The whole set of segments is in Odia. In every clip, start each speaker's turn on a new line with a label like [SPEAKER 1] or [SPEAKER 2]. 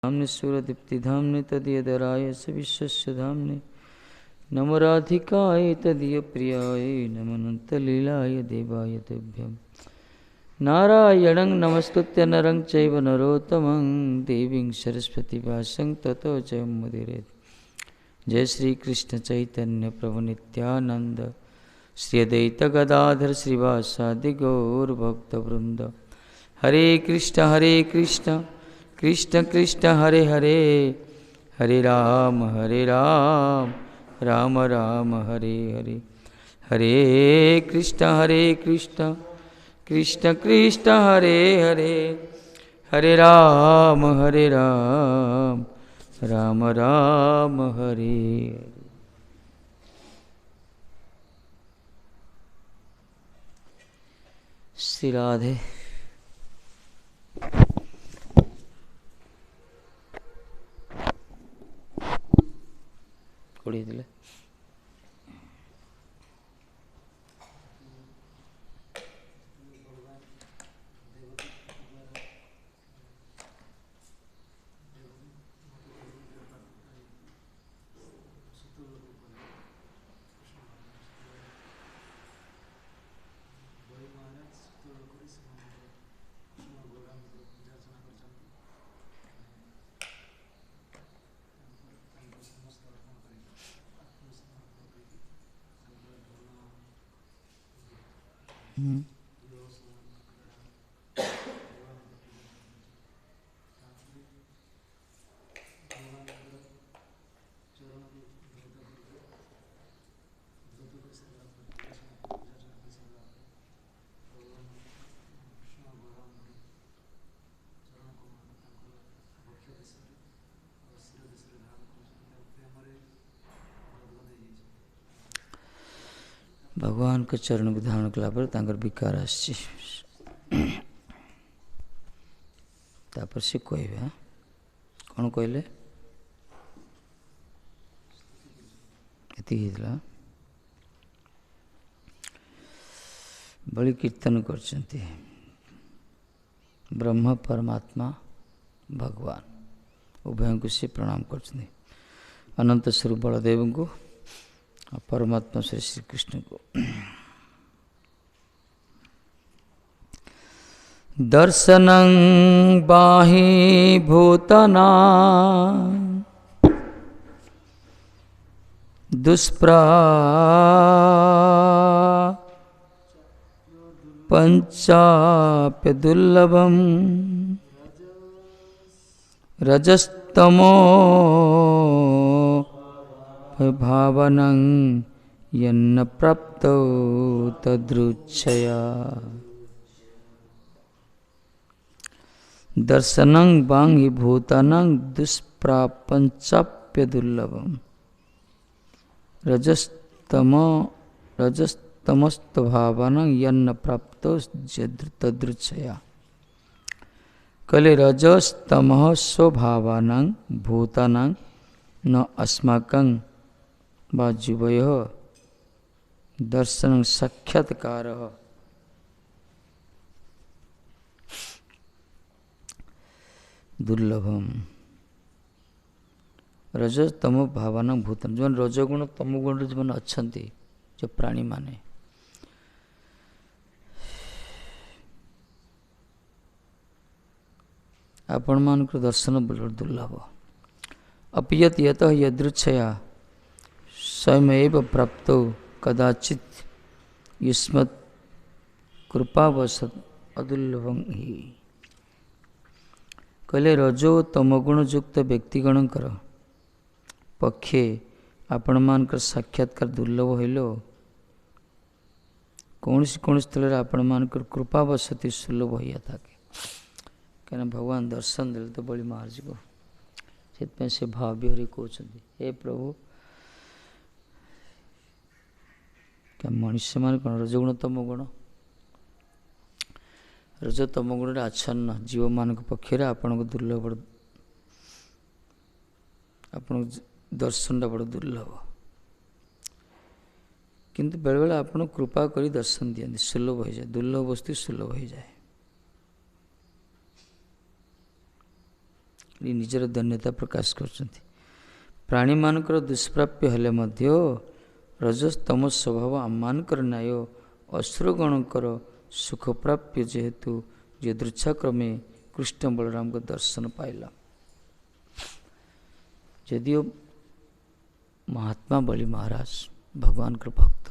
[SPEAKER 1] धाम्ने सूर्यदीप्तिधाम्ने तदीयदराय विश्वस्य धाम्ने नमो राधिकाय तदीयप्रियाय नमोऽनन्तलीलाय देवाय तुभ्यं नारायणं नमस्कृत्य नरं चैव नरोत्तमं देवीं सरस्वती व्यासं ततो जयमुदीरयेत्। जय श्री कृष्ण चैतन्य प्रभु नित्यानंद श्री अद्वैत गदाधर श्रीवासादि गौर भक्तवृंद। हरे कृष्ण कृष्ण कृष्ण हरे हरे, हरे राम राम राम हरे हरे। हरे कृष्ण कृष्ण कृष्ण हरे हरे, हरे राम राम राम हरे हरे। श्री राधे। ಕೊಡಿದಿಲ್ಲ भगवान को चरण को धारण कला पर तांकर विकार आसी तापर से कहबे कौन कहले एति हिला बड़ी कीर्तन करचंती। ब्रह्म परमात्मा भगवान उभय को से प्रणाम करचंती। अनंत स्वरूप बलदेव को और परमात्मा श्री श्री कृष्ण को। दर्शनं बाहि भूतना दुष्प्रा पंचाप्य दुर्लभम रजस्तमो भावनं यन्न प्राप्तो तद्रुच्छया। दर्शनं बांहि भूतानां दुष्प्रापंचाप्य दुर्लभम रजस्तमस्त भावनं यन्न प्राप्तो तद्रुच्छया। कले रजस्तमः स्वभावानां भूतानां न अस्माकं वाजुवयो दर्शन साक्षात्कार दुर्लभम। रजतम भावना भूतन जो रजगुण तमगुण जो मैंने अच्छा जो प्राणी माने आपण मान दर्शन दुर्लभ। अपियत यत यदृच्छया स्वयमेव प्राप्तो कदाचित युष्मत् कृपावशत अदुर्लभं ही। कहले रजो तमगुण युक्त व्यक्तिगणकर पक्षे आपण मानकर साक्षात्कार दुर्लभ हईल। कौन स्थल आपण मानकर कृपावशति सुलभ होइया थाके कहीं भगवान दर्शन देले तो बड़ी महाराज को से भाव बिहरी कहते हे प्रभु क्या मनुष्य मान कौन रजगुण तमगुण रज तमगुण आच्छन्न जीव मान पक्षर आपण को दुर्लभ आपण दर्शन बड़ दुर्लभ किंतु बेले बेले आपण कृपा करी दर्शन दियंती सुलभ हो जाए दुर्लभ वस्तु सुलभ हो जाए। ନିଜର ଧନ୍ୟତା ପ୍ରକାଶ କରୁଛନ୍ତି। ପ୍ରାଣୀମାନଙ୍କର ଦୁଷ୍ପ୍ରାପ୍ୟ ହେଲେ ମଧ୍ୟ ରଜସ୍ତମ ସ୍ୱଭାବ ଆମମାନଙ୍କର ନ୍ୟାୟ ଅସୁରଗଣଙ୍କର ସୁଖପ୍ରାପ୍ୟ ଯେହେତୁ ଯଦୃଚ୍ଛାକ୍ରମେ କୃଷ୍ଣ ବଳରାମଙ୍କ ଦର୍ଶନ ପାଇଲା। ଯଦିଓ ମହାତ୍ମା ବଳି ମହାରାଜ ଭଗବାନଙ୍କର ଭକ୍ତ,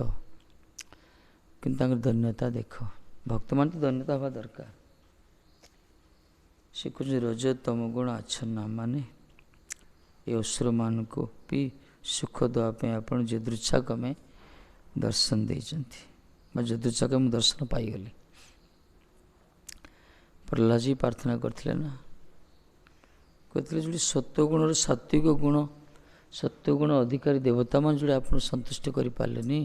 [SPEAKER 1] କିନ୍ତୁ ତାଙ୍କର ଧନ୍ୟତା ଦେଖ, ଭକ୍ତମାନେ ତ ଧନ୍ୟତା ହେବା ଦରକାର। ସେ କହୁଛନ୍ତି ରଜ ତମ ଗୁଣ ଆଚ୍ଛନ୍ନ ମାନେ ଏ ଅସୁରମାନଙ୍କୁ ବି ସୁଖ ଦେବା ପାଇଁ ଆପଣ ଯଦୃଚ୍ଛାକ୍ରମେ ଦର୍ଶନ ଦେଇଛନ୍ତି, ବା ଯଦୃଚ୍ଛାକ୍ରମେ ମୁଁ ଦର୍ଶନ ପାଇଗଲି। ପ୍ରହ୍ଲାଦଜୀ ପ୍ରାର୍ଥନା କରିଥିଲେ ନା, କହିଥିଲେ ଯେଉଁଠି ସତ୍ୱଗୁଣର ସାତ୍ୱିକ ଗୁଣ, ସତ୍ୱଗୁଣ ଅଧିକାରୀ ଦେବତାମାନେ ଯେଉଁଠି ଆପଣ ସନ୍ତୁଷ୍ଟ କରିପାରିଲେନି,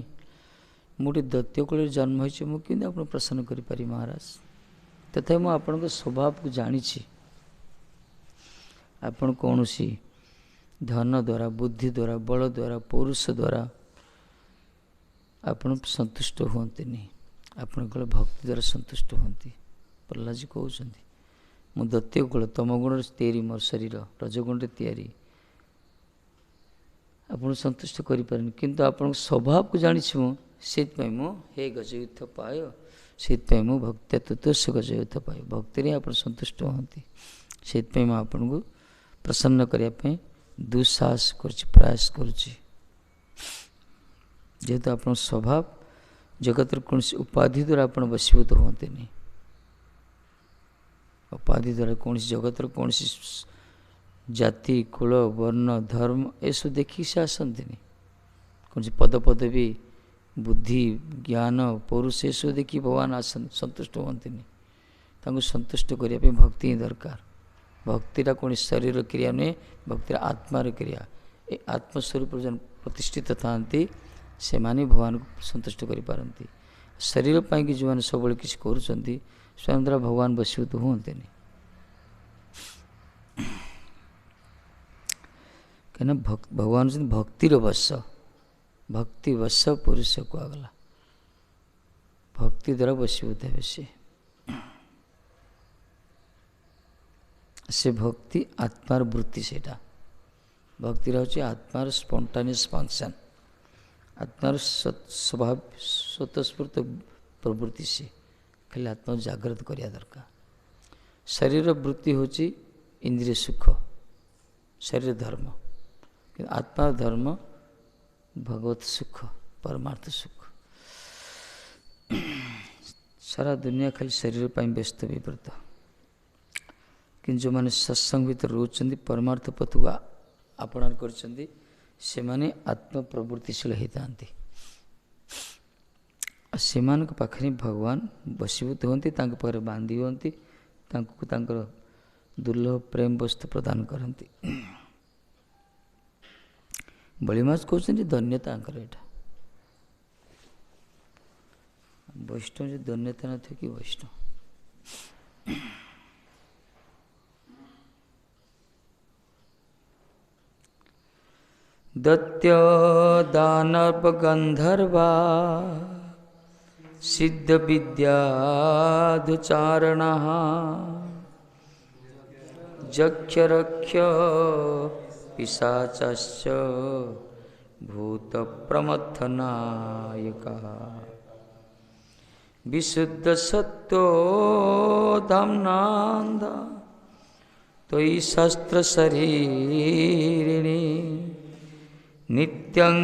[SPEAKER 1] ମୁଁ ଗୋଟେ ଦୈତ୍ୟ କୂଳରେ ଜନ୍ମ ହୋଇଛି, ମୁଁ କେମିତି ଆପଣ ପ୍ରସନ୍ନ କରିପାରିବି ମହାରାଜ? ତଥାପି ମୁଁ ଆପଣଙ୍କ ସ୍ୱଭାବକୁ ଜାଣିଛି। ଆପଣ କୌଣସି ଧନ ଦ୍ୱାରା, ବୁଦ୍ଧି ଦ୍ୱାରା, ବଳ ଦ୍ୱାରା, ପୌରୁଷ ଦ୍ୱାରା ଆପଣ ସନ୍ତୁଷ୍ଟ ହୁଅନ୍ତିନି, ଆପଣ କେବଳ ଭକ୍ତି ଦ୍ୱାରା ସନ୍ତୁଷ୍ଟ ହୁଅନ୍ତି। ପ୍ରହ୍ଲାଦଜୀ କହୁଛନ୍ତି ମୁଁ ଦୈତ୍ୟ କୂଳ, ତମ ଗୁଣରେ ତିଆରି ମୋର ଶରୀର, ରଜଗୁଣରେ ତିଆରି, ଆପଣଙ୍କୁ ସନ୍ତୁଷ୍ଟ କରିପାରିନି, କିନ୍ତୁ ଆପଣଙ୍କ ସ୍ୱଭାବକୁ ଜାଣିଛି ମୁଁ, ସେଇଥିପାଇଁ ମୁଁ ହେ ଗଜୟୁଥ ପାୟ, ସେଇଥିପାଇଁ ମୁଁ ଭକ୍ତି ତୁତସ୍ୟ ଗଜୟୁଥ ପାୟ, ଭକ୍ତିରେ ଆପଣ ସନ୍ତୁଷ୍ଟ ହୁଅନ୍ତି। ସେଇଥିପାଇଁ ମୁଁ ଆପଣଙ୍କୁ ପ୍ରସନ୍ନ କରିବା ପାଇଁ ଦୁଃସାହସ କରୁଛି, ପ୍ରୟାସ କରୁଛି। ଯେହେତୁ ଆପଣଙ୍କ ସ୍ୱଭାବ ଜଗତର କୌଣସି ଉପାଧି ଦ୍ୱାରା ଆପଣ ବଶୀଭୂତ ହୁଅନ୍ତିନି, ଉପାଧି ଦ୍ୱାରା କୌଣସି ଜଗତର କୌଣସି ଜାତି, କୁଳ, ବର୍ଣ୍ଣ, ଧର୍ମ ଏସବୁ ଦେଖିକି ସେ ଆସନ୍ତିନି। କୌଣସି ପଦପଦବୀ, ବୁଦ୍ଧି, ଜ୍ଞାନ, ପୌରୁଷ ଏସବୁ ଦେଖି ଭଗବାନ ଆସନ୍ତି, ସନ୍ତୁଷ୍ଟ ହୁଅନ୍ତିନି। ତାଙ୍କୁ ସନ୍ତୁଷ୍ଟ କରିବା ପାଇଁ ଭକ୍ତି ହିଁ ଦରକାର। ଭକ୍ତିଟା କୌଣସି ଶରୀର କ୍ରିୟା ନୁହେଁ, ଭକ୍ତିର ଆତ୍ମାର କ୍ରିୟା। ଏ ଆତ୍ମସ୍ୱରୂପରେ ଯେଉଁ ପ୍ରତିଷ୍ଠିତ ଥାଆନ୍ତି ସେମାନେ ଭଗବାନଙ୍କୁ ସନ୍ତୁଷ୍ଟ କରିପାରନ୍ତି। ଶରୀର ପାଇଁକି ଯେଉଁମାନେ ସବୁବେଳେ କିଛି କରୁଛନ୍ତି ସ୍ୱୟଂ ଦ୍ୱାରା ଭଗବାନ ବଶୀଭୂତ ହୁଅନ୍ତିନି। କାହିଁକିନା ଭଗବାନ ହେଉଛନ୍ତି ଭକ୍ତିର ବଶ, ଭକ୍ତି ବଶ ପୁରୁଷ କୁହାଗଲା, ଭକ୍ତି ଦ୍ୱାରା ବଶୀଭୂତ ହେବେ ସେ ଭକ୍ତି ଆତ୍ମାର ବୃତ୍ତି, ସେଇଟା ଭକ୍ତିର ହେଉଛି ଆତ୍ମାର ସ୍ପଣ୍ଟାନିୟସ୍ ଫଙ୍କସନ୍, ଆତ୍ମାର ସ୍ୱଭାବ ସ୍ୱତଃସ୍ଫୂର୍ତ୍ତ ପ୍ରବୃତ୍ତି। ସେ ଖାଲି ଆତ୍ମାକୁ ଜାଗ୍ରତ କରିବା ଦରକାର। ଶରୀର ବୃତ୍ତି ହେଉଛି ଇନ୍ଦ୍ରିୟ ସୁଖ, ଶରୀର ଧର୍ମ, କିନ୍ତୁ ଆତ୍ମାର ଧର୍ମ ଭଗବତ ସୁଖ, ପରମାର୍ଥ ସୁଖ। ସାରା ଦୁନିଆ ଖାଲି ଶରୀର ପାଇଁ ବ୍ୟସ୍ତ ବିବ୍ରତ, କିନ୍ତୁ ଯେଉଁମାନେ ସତ୍ସଙ୍ଗ ଭିତରେ ରହୁଛନ୍ତି, ପରମାର୍ଥ ପଥକୁ ଆପଣାର କରିଛନ୍ତି, ସେମାନେ ଆତ୍ମପ୍ରବୃତ୍ତିଶୀଳ ହୋଇଥାନ୍ତି। ଆଉ ସେମାନଙ୍କ ପାଖରେ ଭଗବାନ ବଶୀଭୂତ ହୁଅନ୍ତି, ତାଙ୍କ ପାଖରେ ବାନ୍ଧି ହୁଅନ୍ତି, ତାଙ୍କୁ ତାଙ୍କର ଦୁର୍ଲଭ ପ୍ରେମ ବସ୍ତୁ ପ୍ରଦାନ କରନ୍ତି। ବଳିମାସ କହୁଛନ୍ତି ଧନ୍ୟତା ତାଙ୍କର ଏଇଟା। ବୈଷ୍ଣବ ଯଦି ଧନ୍ୟତା ନଥିବ କି ବୈଷ୍ଣବ? ଦୈତ୍ୟ ଦାନବ ଗନ୍ଧର୍ବା ସିଦ୍ଧ ବିଦ୍ୟାଧୁଚାରଣା ଯକ୍ଷ ରକ୍ଷ ପିଶାଚଶ୍ଚ ଭୂତ ପ୍ରମଥନାୟକା ବିଶୁଦ୍ଧ ସତ୍ତ୍ୱ ଧାମ୍ନାନ୍ଧ ତ୍ୱୟି ଶସ୍ତ୍ର ଶରୀରିଣୀ ନିତ୍ୟଂ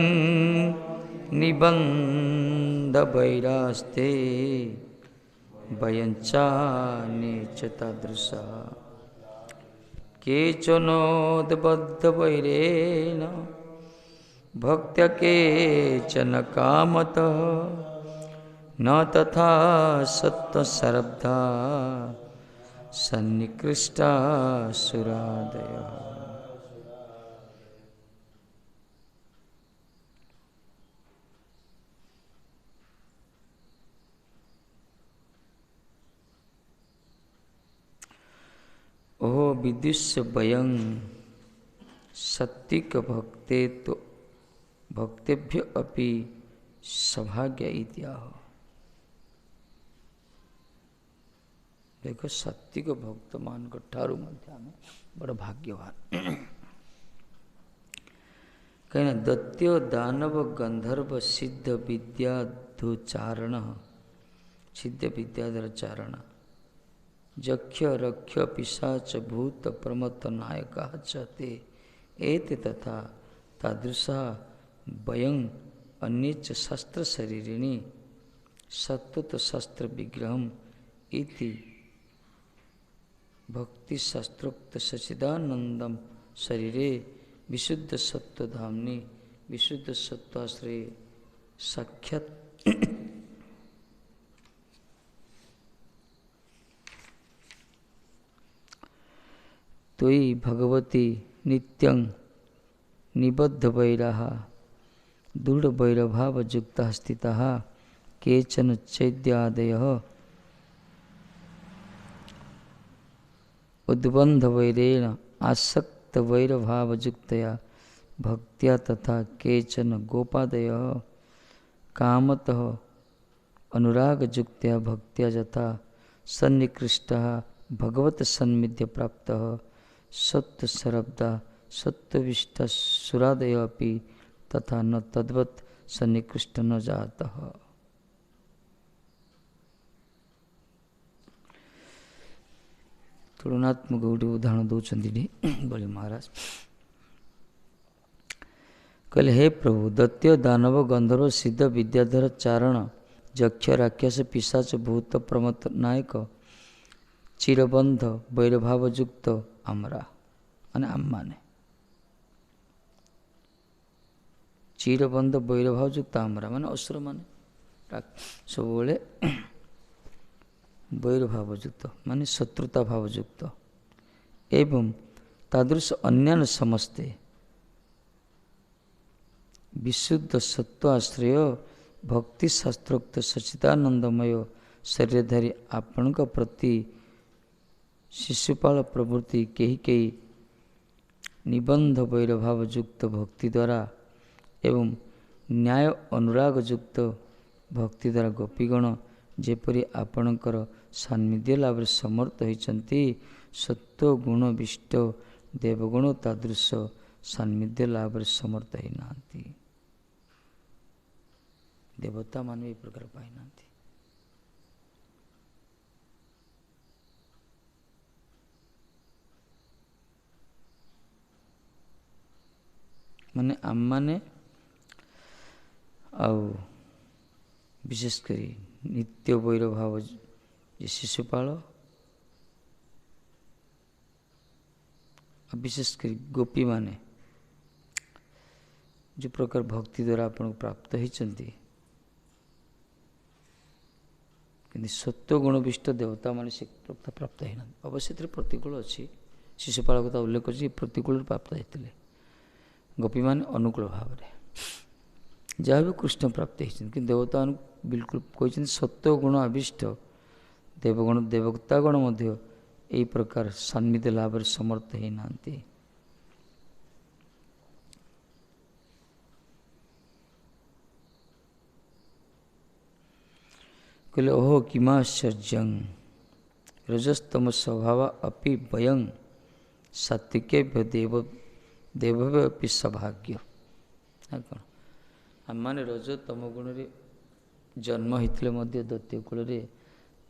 [SPEAKER 1] ନିବନ୍ଧ ବୈରାସ୍ତେ ଭୟଞ୍ଚାନିଚ ତାଦୃଶା କେଚନୋଦ୍ବଦ୍ଧ ବୈରେଣ ଭକ୍ତ୍ୟା କେଚନ କାମତଃ ନ ତଥା ସତ୍ତ୍ୱ ସରବ୍ଧା ସନ୍ନିକୃଷ୍ଟା ସୁରାଦୟ। ओ विदुष्य वयं सत्विक भक्ते तो भक्तेभ्य अपि सौभाग्य इत्याह। देखो सात्विक भक्त मान ठारू मध्य आम बड़ भाग्यवान। कहीं दैत्य दानव गंधर्व सिद्ध विद्याधुचारण, सिद्ध विद्याधर चारण, यक्ष रक्ष पिशाच भूत प्रमत्त नायका चते एते तथा तादृशा वयं अन्येच शस्त्र शरीरिणी सत्वत शस्त्र विग्रहम इति भक्ति शास्त्रोक्त सच्चिदानंदम शरीरे विशुद्ध सत्व धामनि विशुद्ध सत्वाश्रय साक्षात तोयि भगवती नित्यं निबद्ध वैराः दृढ़ वैरभाव युक्ताः स्थिताः केचन चैद्यादयः उद्बंध वैरेण आसक्त वैरभाव युक्तया भक्त्या तथा केचन गोपादयः कामतः अनुराग युक्तया भक्त्या यथा सन्निकृष्टः भगवत सन्मिध्य प्राप्तः सत्व शरब्दा सत्वविष्टा सुरादय अपि तथा न तद्वत् सन्निकृष्ट न जातः। तुलनात्मक गोटे उदाहरण दौरान बड़े महाराज कहले, हे प्रभु, दैत्य दानव गंधर्व सिद्ध विद्याधर चारण यक्ष राक्षस पिशाच भूत प्रमत्त नायक चिरबंध वैरभाव युक्त आमरा माने आम्माने चिरबंध वैरभाव युक्त आमरा माने असुर माने सब वैरभाव युक्त माने शत्रुता भाव युक्त एवं तादृश अन्यान समस्ते विशुद्ध सत्वाश्रय भक्ति शास्त्रोक्त सच्चिदानंदमय शरीरधारी आपण प्रति शिशुपाल प्रवृत्ति कही कही निबंध वैरभाव युक्त भक्ति द्वारा एवं न्याय अनुराग युक्त भक्ति द्वारा गोपीगण जेपरी आपणकर सान्निध्य लाभ समर्थ होती सत्व गुण विष्ट देवगुण तादृश सान्निध्य लाभ समर्थ होना देवता मान भी प्रकार पाई ना माने आम माने विशेषकर नित्य वैरभाव शिशुपाल विशेषकर गोपी माने जो प्रकार भक्ति द्वारा आपन प्राप्त होती कि सत्व गुण विष्ट देवता मान से प्राप्त होना अवश्य प्रतिकूल अच्छी शिशुपाल कथा उल्लेख कर प्रतिकूल प्राप्त होते गोपी मान अनुकूल भाव जहाँ भी कृष्ण प्राप्त होती देवता बिल्कुल कहते सत्व गुण अभिष्ट देवगुण देवतागण यही प्रकार सान्निध्य लाभ समर्थ होना कहले ओहो किमाश्चर्यं रजस्तम स्वभाव अपि वयं सात्विकेभ्य देवभ्य सौभाग्य कौन आम मैंने रज तम गुण जन्म होते दैत्य कूल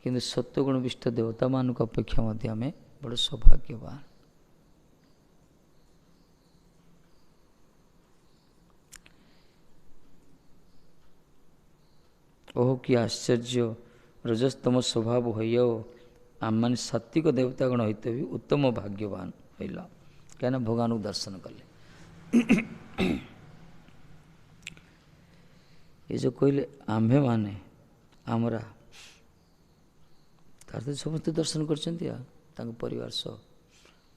[SPEAKER 1] किंतु सत्वगुण विष्ट देवता मान अपेक्षा आम बड़ सौभाग्यवान। ओह कि आश्चर्य रजस्तम स्वभाव हो आम मान सात्विक देवतागण होते भी उत्तम भाग्यवान होइल क्या भगवान को दर्शन कले ये जो कहले आम्भे माने आमरा तार तो समस्त दर्शन कर परिवार सह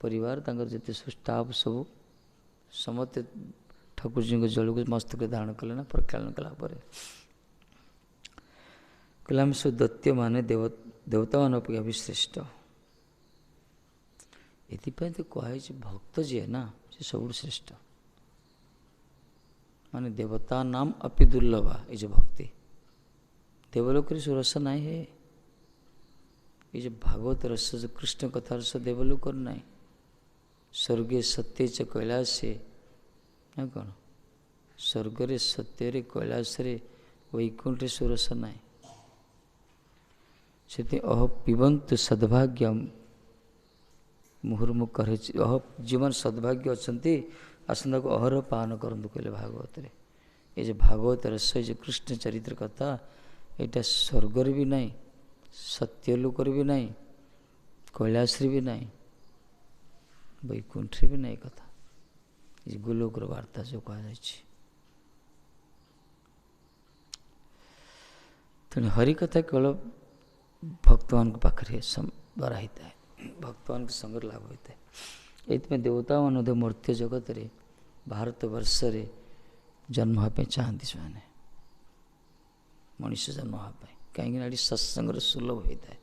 [SPEAKER 1] परिवार जिते सब स्टाफ सब समस्त ठाकुर जी को जल को मस्तक धारण कले ना प्रक्षालन कलापर कहले आम सब दैत्य माने देवता मान अपेक्षा भी श्रेष्ठ ये तो कहुई भक्त जी है ना से सब श्रेष्ठ माने देवता नाम अपि दुर्लभा ये जो भक्ति देवलोक रस ना है ये जो भागवत रस जो कृष्ण कथा रस देवलोक ना ସ୍ୱର୍ଗେ ସତ୍ୟ च କୈଳାସେ ନା କ'ଣ, ସ୍ୱର୍ଗରେ ସତ୍ୟରେ କୈଳାସରେ ବୈକୁଣ୍ଠରେ ସୁରସ ନାହିଁ। ସେଥି ଅହ ପିବନ୍ତୁ ସଦ୍ଭାଗ୍ୟ ମୁହୁର୍ମୁଖରେ, ଯେଉଁମାନେ ସଦ୍ଭାଗ୍ୟ ଅଛନ୍ତି ଆସନ୍ତାକୁ ଅହର ପାନ କରନ୍ତୁ କହିଲେ ଭାଗବତରେ। ଏ ଯେ ଭାଗବତ ରସ, ଏ ଯେ କୃଷ୍ଣ ଚରିତ୍ର କଥା, ଏଇଟା ସ୍ୱର୍ଗରେ ବି ନାହିଁ, ସତ୍ୟଲୋକରେ ବି ନାହିଁ, କୈଳାସରେ ବି ନାହିଁ, ବୈକୁଣ୍ଠରେ ବି ନାହିଁ କଥା। ଏ ଗୋଲୋକର ବାର୍ତ୍ତା ଯେଉଁ କୁହାଯାଇଛି। ତେଣୁ ହରିକଥା କେବଳ ଭକ୍ତମାନଙ୍କ ପାଖରେ ଦ୍ୱାରା ହେଇଥାଏ, ଭକ୍ତମାନଙ୍କ ସଙ୍ଗରେ ଲାଭ ହୋଇଥାଏ। ଏଇଥିପାଇଁ ଦେବତାମାନେ ମଧ୍ୟ ମର୍ତ୍ତ୍ୟ ଜଗତରେ ଭାରତ ବର୍ଷରେ ଜନ୍ମ ହେବା ପାଇଁ ଚାହାନ୍ତି, ସେମାନେ ମଣିଷ ଜନ୍ମ ହେବା ପାଇଁ। କାହିଁକିନା ଏଠି ସତ୍ସଙ୍ଗର ସୁଲଭ ହୋଇଥାଏ,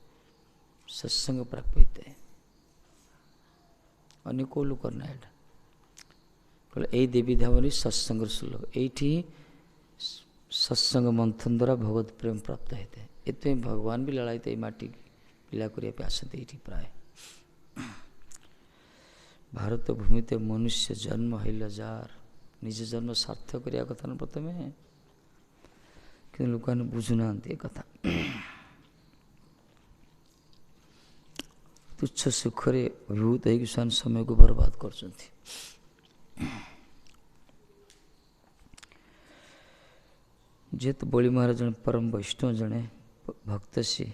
[SPEAKER 1] ସତ୍ସଙ୍ଗ ପ୍ରାପ୍ୟ ହୋଇଥାଏ। ଅନ୍ୟ କେଉଁ ଲୋକର ନାହିଁ ଏଇଟା। କହିଲେ ଏଇ ଦେବୀ ଧାମରେ ସତ୍ସଙ୍ଗର ସୁଲଭ, ଏଇଠି ସତ୍ସଙ୍ଗ ମନ୍ଥନ ଦ୍ୱାରା ଭଗବତ ପ୍ରେମ ପ୍ରାପ୍ତ ହୋଇଥାଏ। ଏଥିପାଇଁ ଭଗବାନ ବି ଲଳାୟିତ ଏଇ ମାଟି ଲୀଳା କରିବା ପାଇଁ ଆସନ୍ତି ଏଇଠି ପ୍ରାୟ। ଭାରତ ଭୂମିতে ମନୁଷ୍ୟ ଜନ୍ମ ହେଇଲ ଯାର, ନିଜ ଜନ୍ମ ସାର୍ଥକ କରିବା କଥା ନା ପ୍ରଥମେ, କିନ୍ତୁ ଲୋକମାନେ ବୁଝୁନାହାନ୍ତି ଏ କଥା। ତୁଚ୍ଛ ସୁଖରେ ଅଭିଭୂତ ହେଇକି ସେମାନେ ସମୟକୁ ବର୍ବାଦ କରୁଛନ୍ତି। ଯେହେତୁ ବଳି ମହାରାଜ ଜଣେ ପରମ ବୈଷ୍ଣବ, ଜଣେ ଭକ୍ତ, ସିଏ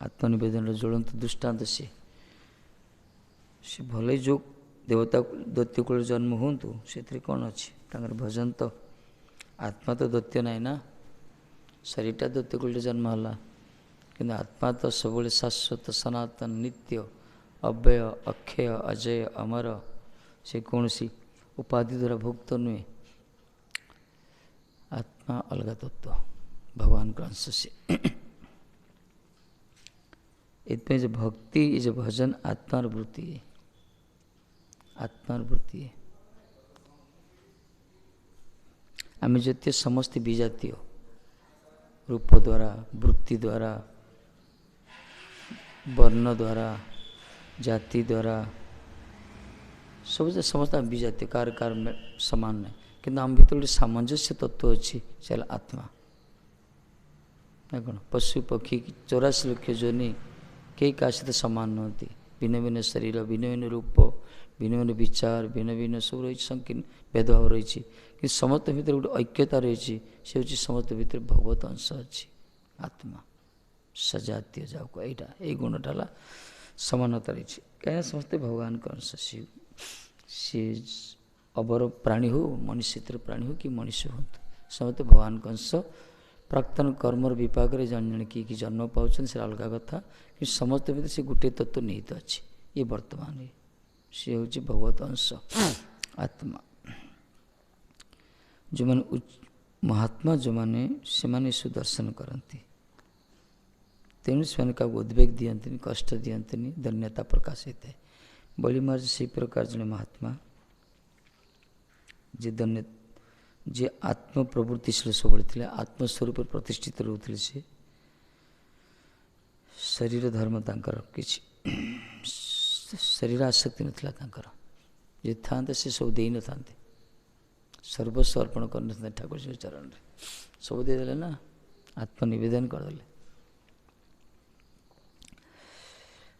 [SPEAKER 1] ଆତ୍ମନିବେଦନର ଜ୍ୱଳନ୍ତ ଦୃଷ୍ଟାନ୍ତ। ସେ ଭଲ ଯୋଉ ଦେବତା ଦୈତ୍ୟ କୂଳରେ ଜନ୍ମ ହୁଅନ୍ତୁ, ସେଥିରେ କ'ଣ ଅଛି, ତାଙ୍କର ଭଜନ ତ। ଆତ୍ମା ତ ଦୈତ୍ୟ ନାହିଁ ନା, ଶରୀରଟା ଦୈତ୍ୟ କୂଳରେ ଜନ୍ମ ହେଲା, କିନ୍ତୁ ଆତ୍ମା ତ ସବୁବେଳେ ଶାଶ୍ୱତ, ସନାତନ, ନିତ୍ୟ, ଅବ୍ୟୟ, ଅକ୍ଷୟ, ଅଜୟ, ଅମର। ସେ କୌଣସି ଉପାଧି ଦ୍ୱାରା ଭୁକ୍ତ ନୁହେଁ। ଆତ୍ମା ଅଲଗା ତତ୍ତ୍ୱ, ଭଗବାନଙ୍କ ଅଂଶ ସେ। ଏଥିପାଇଁ ଯେ ଭକ୍ତି, ଏ ଯେ ଭଜନ ଆତ୍ମାର ବୃତ୍ତି, ଆତ୍ମାର ବୃତ୍ତି। ଆମେ ଯେତେ ସମସ୍ତେ ବିଜାତୀୟ, ରୂପ ଦ୍ୱାରା, ବୃତ୍ତି ଦ୍ୱାରା, ବର୍ଣ୍ଣ ଦ୍ୱାରା, ଜାତି ଦ୍ୱାରା, ସବୁ ସମସ୍ତେ ଆମେ ବିଜାତୀୟ, କାହାର ସମାନ ନାହିଁ। କିନ୍ତୁ ଆମ ଭିତରେ ଗୋଟେ ସାମଞ୍ଜସ୍ୟ ତତ୍ତ୍ୱ ଅଛି, ସେ ହେଲା ଆତ୍ମା। ନା କ'ଣ, ପଶୁ ପକ୍ଷୀ 84 ଲକ୍ଷ ଯୋନି କେହି କାହା ସହିତ ସମାନ ନୁହନ୍ତି। ଭିନ୍ନ ଭିନ୍ନ ଶରୀର, ଭିନ୍ନ ଭିନ୍ନ ରୂପ, ଭିନ୍ନ ଭିନ୍ନ ବିଚାର, ଭିନ୍ନ ଭିନ୍ନ ସବୁ ରହିଛି, ସଂକୀର୍ଣ୍ଣ ଭେଦଭାବ ରହିଛି, କିନ୍ତୁ ସମସ୍ତ ଭିତରେ ଗୋଟେ ଐକ୍ୟତା ରହିଛି। ସେ ହେଉଛି ସମସ୍ତ ଭିତରେ ଭଗବତ ଅଂଶ ଅଛି, ଆତ୍ମା ସଜାତୀୟ ଯାହାକୁ, ଏଇଟା ଏଇ ଗୁଣଟା ହେଲା ସମାନତା ରହିଛି। କାହିଁକିନା ସମସ୍ତେ ଭଗବାନଙ୍କ ଅଂଶ। ସିଏ ଅବର ପ୍ରାଣୀ ହଉ, ମନୁଷ୍ୟତର ପ୍ରାଣୀ ହଉ କି ମଣିଷ ହୁଅନ୍ତୁ, ସମସ୍ତେ ଭଗବାନଙ୍କ ଅଂଶ। ପ୍ରାକ୍ତନ କର୍ମର ବିପାକରେ ଜଣେ ଜଣେ କିଏ ଜନ୍ମ ପାଉଛନ୍ତି, ସେଟା ଅଲଗା କଥା, କିନ୍ତୁ ସମସ୍ତ ଭିତରେ ସେ ଗୋଟିଏ ତତ୍ତ୍ୱ ନିହିତ ଅଛି। ଇଏ ବର୍ତ୍ତମାନ ସିଏ ହେଉଛି ଭଗବତ ଅଂଶ, ଆତ୍ମା। ଯେଉଁମାନେ ମହାତ୍ମା, ଯେଉଁମାନେ ସେମାନେ ସୁଦର୍ଶନ କରନ୍ତି, ତେଣୁ ସେମାନେ କାହାକୁ ଉଦ୍ବେଗ ଦିଅନ୍ତିନି, କଷ୍ଟ ଦିଅନ୍ତିନି, ଧନ୍ୟତା ପ୍ରକାଶ ହୋଇଥାଏ। ବଳି ମହାରାଜ ସେହି ପ୍ରକାର ଜଣେ ମହାତ୍ମା, ଯେ ଆତ୍ମପ୍ରବୃତ୍ତିଶୀଳ ସବୁବେଳେ ଥିଲେ, ଆତ୍ମସ୍ୱରୂପରେ ପ୍ରତିଷ୍ଠିତ ରହୁଥିଲେ। ସେ ଶରୀର ଧର୍ମ ତାଙ୍କର କିଛି, ଶରୀର ଆସକ୍ତି ନଥିଲା ତାଙ୍କର। ଯେ ଥାନ୍ତେ ସେ ସବୁ ଦେଇନଥାନ୍ତେ, ସର୍ବସ୍ୱ ଅର୍ପଣ କରିନଥାନ୍ତେ ଠାକୁରଙ୍କ ଚରଣରେ। ସବୁ ଦେଇଦେଲେ ନା, ଆତ୍ମନିବେଦନ କରିଦେଲେ।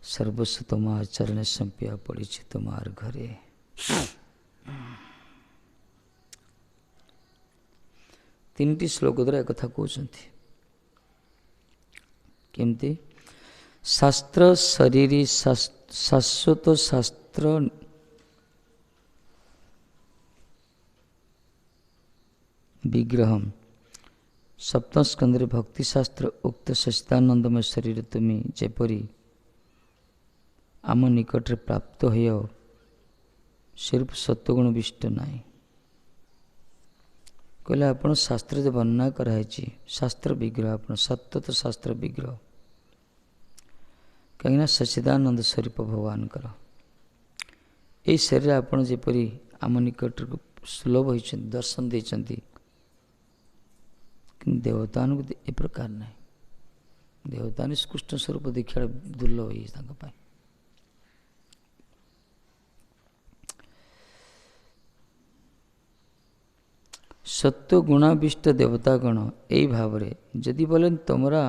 [SPEAKER 1] ସର୍ବସ୍ୱ ତୋମାର ଚରଣେ ସମ୍ପିଆ ପଡ଼ିଛି ତୋମାର ଘରେ। ତିନିଟି ଶ୍ଲୋକ ଦ୍ୱାରା ଏକଥା କହୁଛନ୍ତି। କେମିତି? ଶାସ୍ତ୍ର ଶରୀରୀ ଶାଶ୍ୱତ ଶାସ୍ତ୍ର ବିଗ୍ରହମ୍। ସପ୍ତମ ସ୍କନ୍ଧରେ ଭକ୍ତିଶାସ୍ତ୍ର ଉକ୍ତ ସଚିଦାନନ୍ଦମୟ ଶରୀର ତୁମେ ଯେପରି ଆମ ନିକଟରେ ପ୍ରାପ୍ତ ହେଉ, ସେରୂପ ସତ୍ୱଗୁଣ ବିଷ୍ଟ ନାହିଁ। କହିଲେ ଆପଣ ଶାସ୍ତ୍ରରେ ଯେ ବର୍ଣ୍ଣନା କରାହେଇଛି, ଶାସ୍ତ୍ର ବିଗ୍ରହ, ଆପଣ ସତ୍ୟ ତ ଶାସ୍ତ୍ର ବିଗ୍ରହ। କାହିଁକିନା ସଚିଦାନନ୍ଦ ସ୍ୱରୂପ ଭଗବାନଙ୍କର ଏଇ ଶରୀର ଆପଣ ଯେପରି ଆମ ନିକଟକୁ ସୁଲଭ ହୋଇଛନ୍ତି, ଦର୍ଶନ ଦେଇଛନ୍ତି, କିନ୍ତୁ ଦେବତାମାନଙ୍କୁ ଏ ପ୍ରକାର ନାହିଁ। ଦେବତାମାନେ କୃଷ୍ଣ ସ୍ୱରୂପ ଦେଖିବା ଦୁର୍ଲଭ ହେଇଛି ତାଙ୍କ ପାଇଁ। सत्व गुणाविष्ट देवतागण यही भाव जदि बोले तुमरा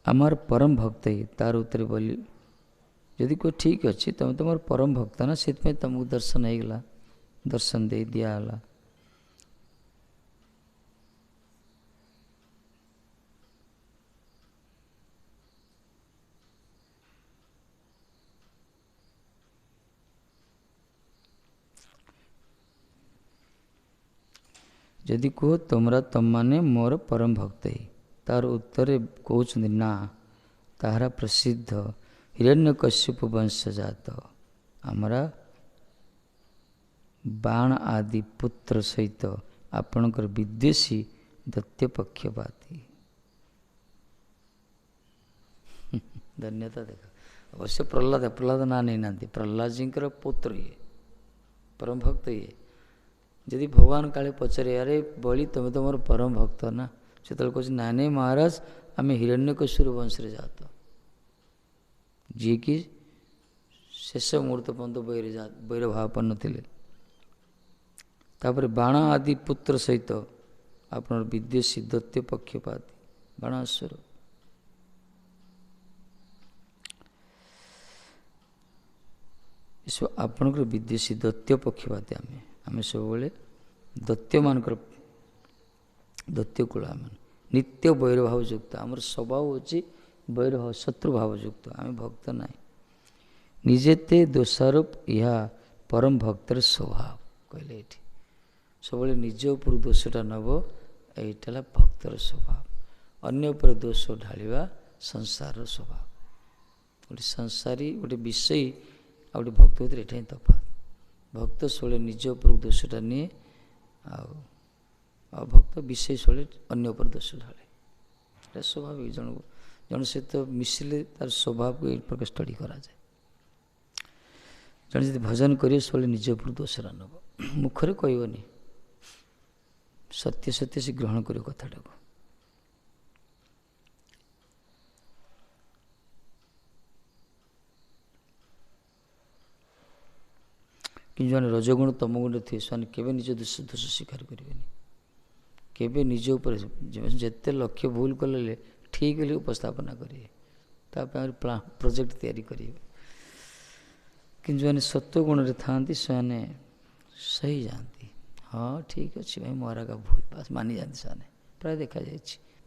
[SPEAKER 1] आमार परम भक्त ही तार उत्तर बोली जदि कोई ठीक अच्छे तुम तुम परम भक्त ना से तुमको दर्शन होगा दर्शन दे दियाला जदि कह तुमरा तुम माने मोर परम भक्त ही तार उत्तर कहते ना ताहारा प्रसिद्ध हिरण्यकश्यप वंशजात आमरा बाण आदि पुत्र सहित आपणकर विद्वेषी दैत्य पक्षपाती धन्यता देखा अवश्य प्रहलाद ना नहीं ना प्रहलाद जी पुत्र ये परम भक्त ये जदि भगवान काले पचारे अरे बड़ी तुम तो मोर परम भक्त ना से कह ना नहीं महाराज आम हिरण्यकश्यप वंश जात जी कि शेष मुहूर्त पर्यंत बैर भावपन्न थे तापर बाण आदि पुत्र सहित आप विद्वेषी दैत्य पक्षपाती बाणासुर आपणकर विद्वेषी दैत्य पक्षपाती आम सब दैत्य मानकर दैत्य कुल आम नित्य वैरभाव युक्त आमर स्वभाव होची वैरभाव शत्रु भाव युक्त आम भक्त ना निजे ते दोषारोप यह परम भक्तर स्वभाव कहले ये सब निज उपर दोषटा नब यहीटा भक्तर स्वभाव अन्य उपर दोष ढालिवा संसार स्वभाव गोटे संसारी गोटे विषयी आ गोटे भक्त भर ये तफात भक्त सब निज उपर दोषटा निए अभक्त विषय सब अन्य उपर दोष ढाले स्वाभाविक जन सहित मिसिले तार स्वभाव को एक प्रकार स्टडी करा जाए जन जब भजन करिए सब निज उपर दोषरा नब मुखरे कहबनी सत्य सत्य से ग्रहण कर कथाटा को कि जो रजगुण तमगुण थे से केवे निज दोष स्वीकार करेंगे केवे निज उपर जिते लक्ष्य भूल कले ठीक है उपस्थापना करेंगे प्रोजेक्ट तैयारी करेंगे कि जो सत्वगुण था से सही जानती हाँ ठीक अच्छे भाई मोरा का भूल बास मानी जाती से प्राय देखा जाए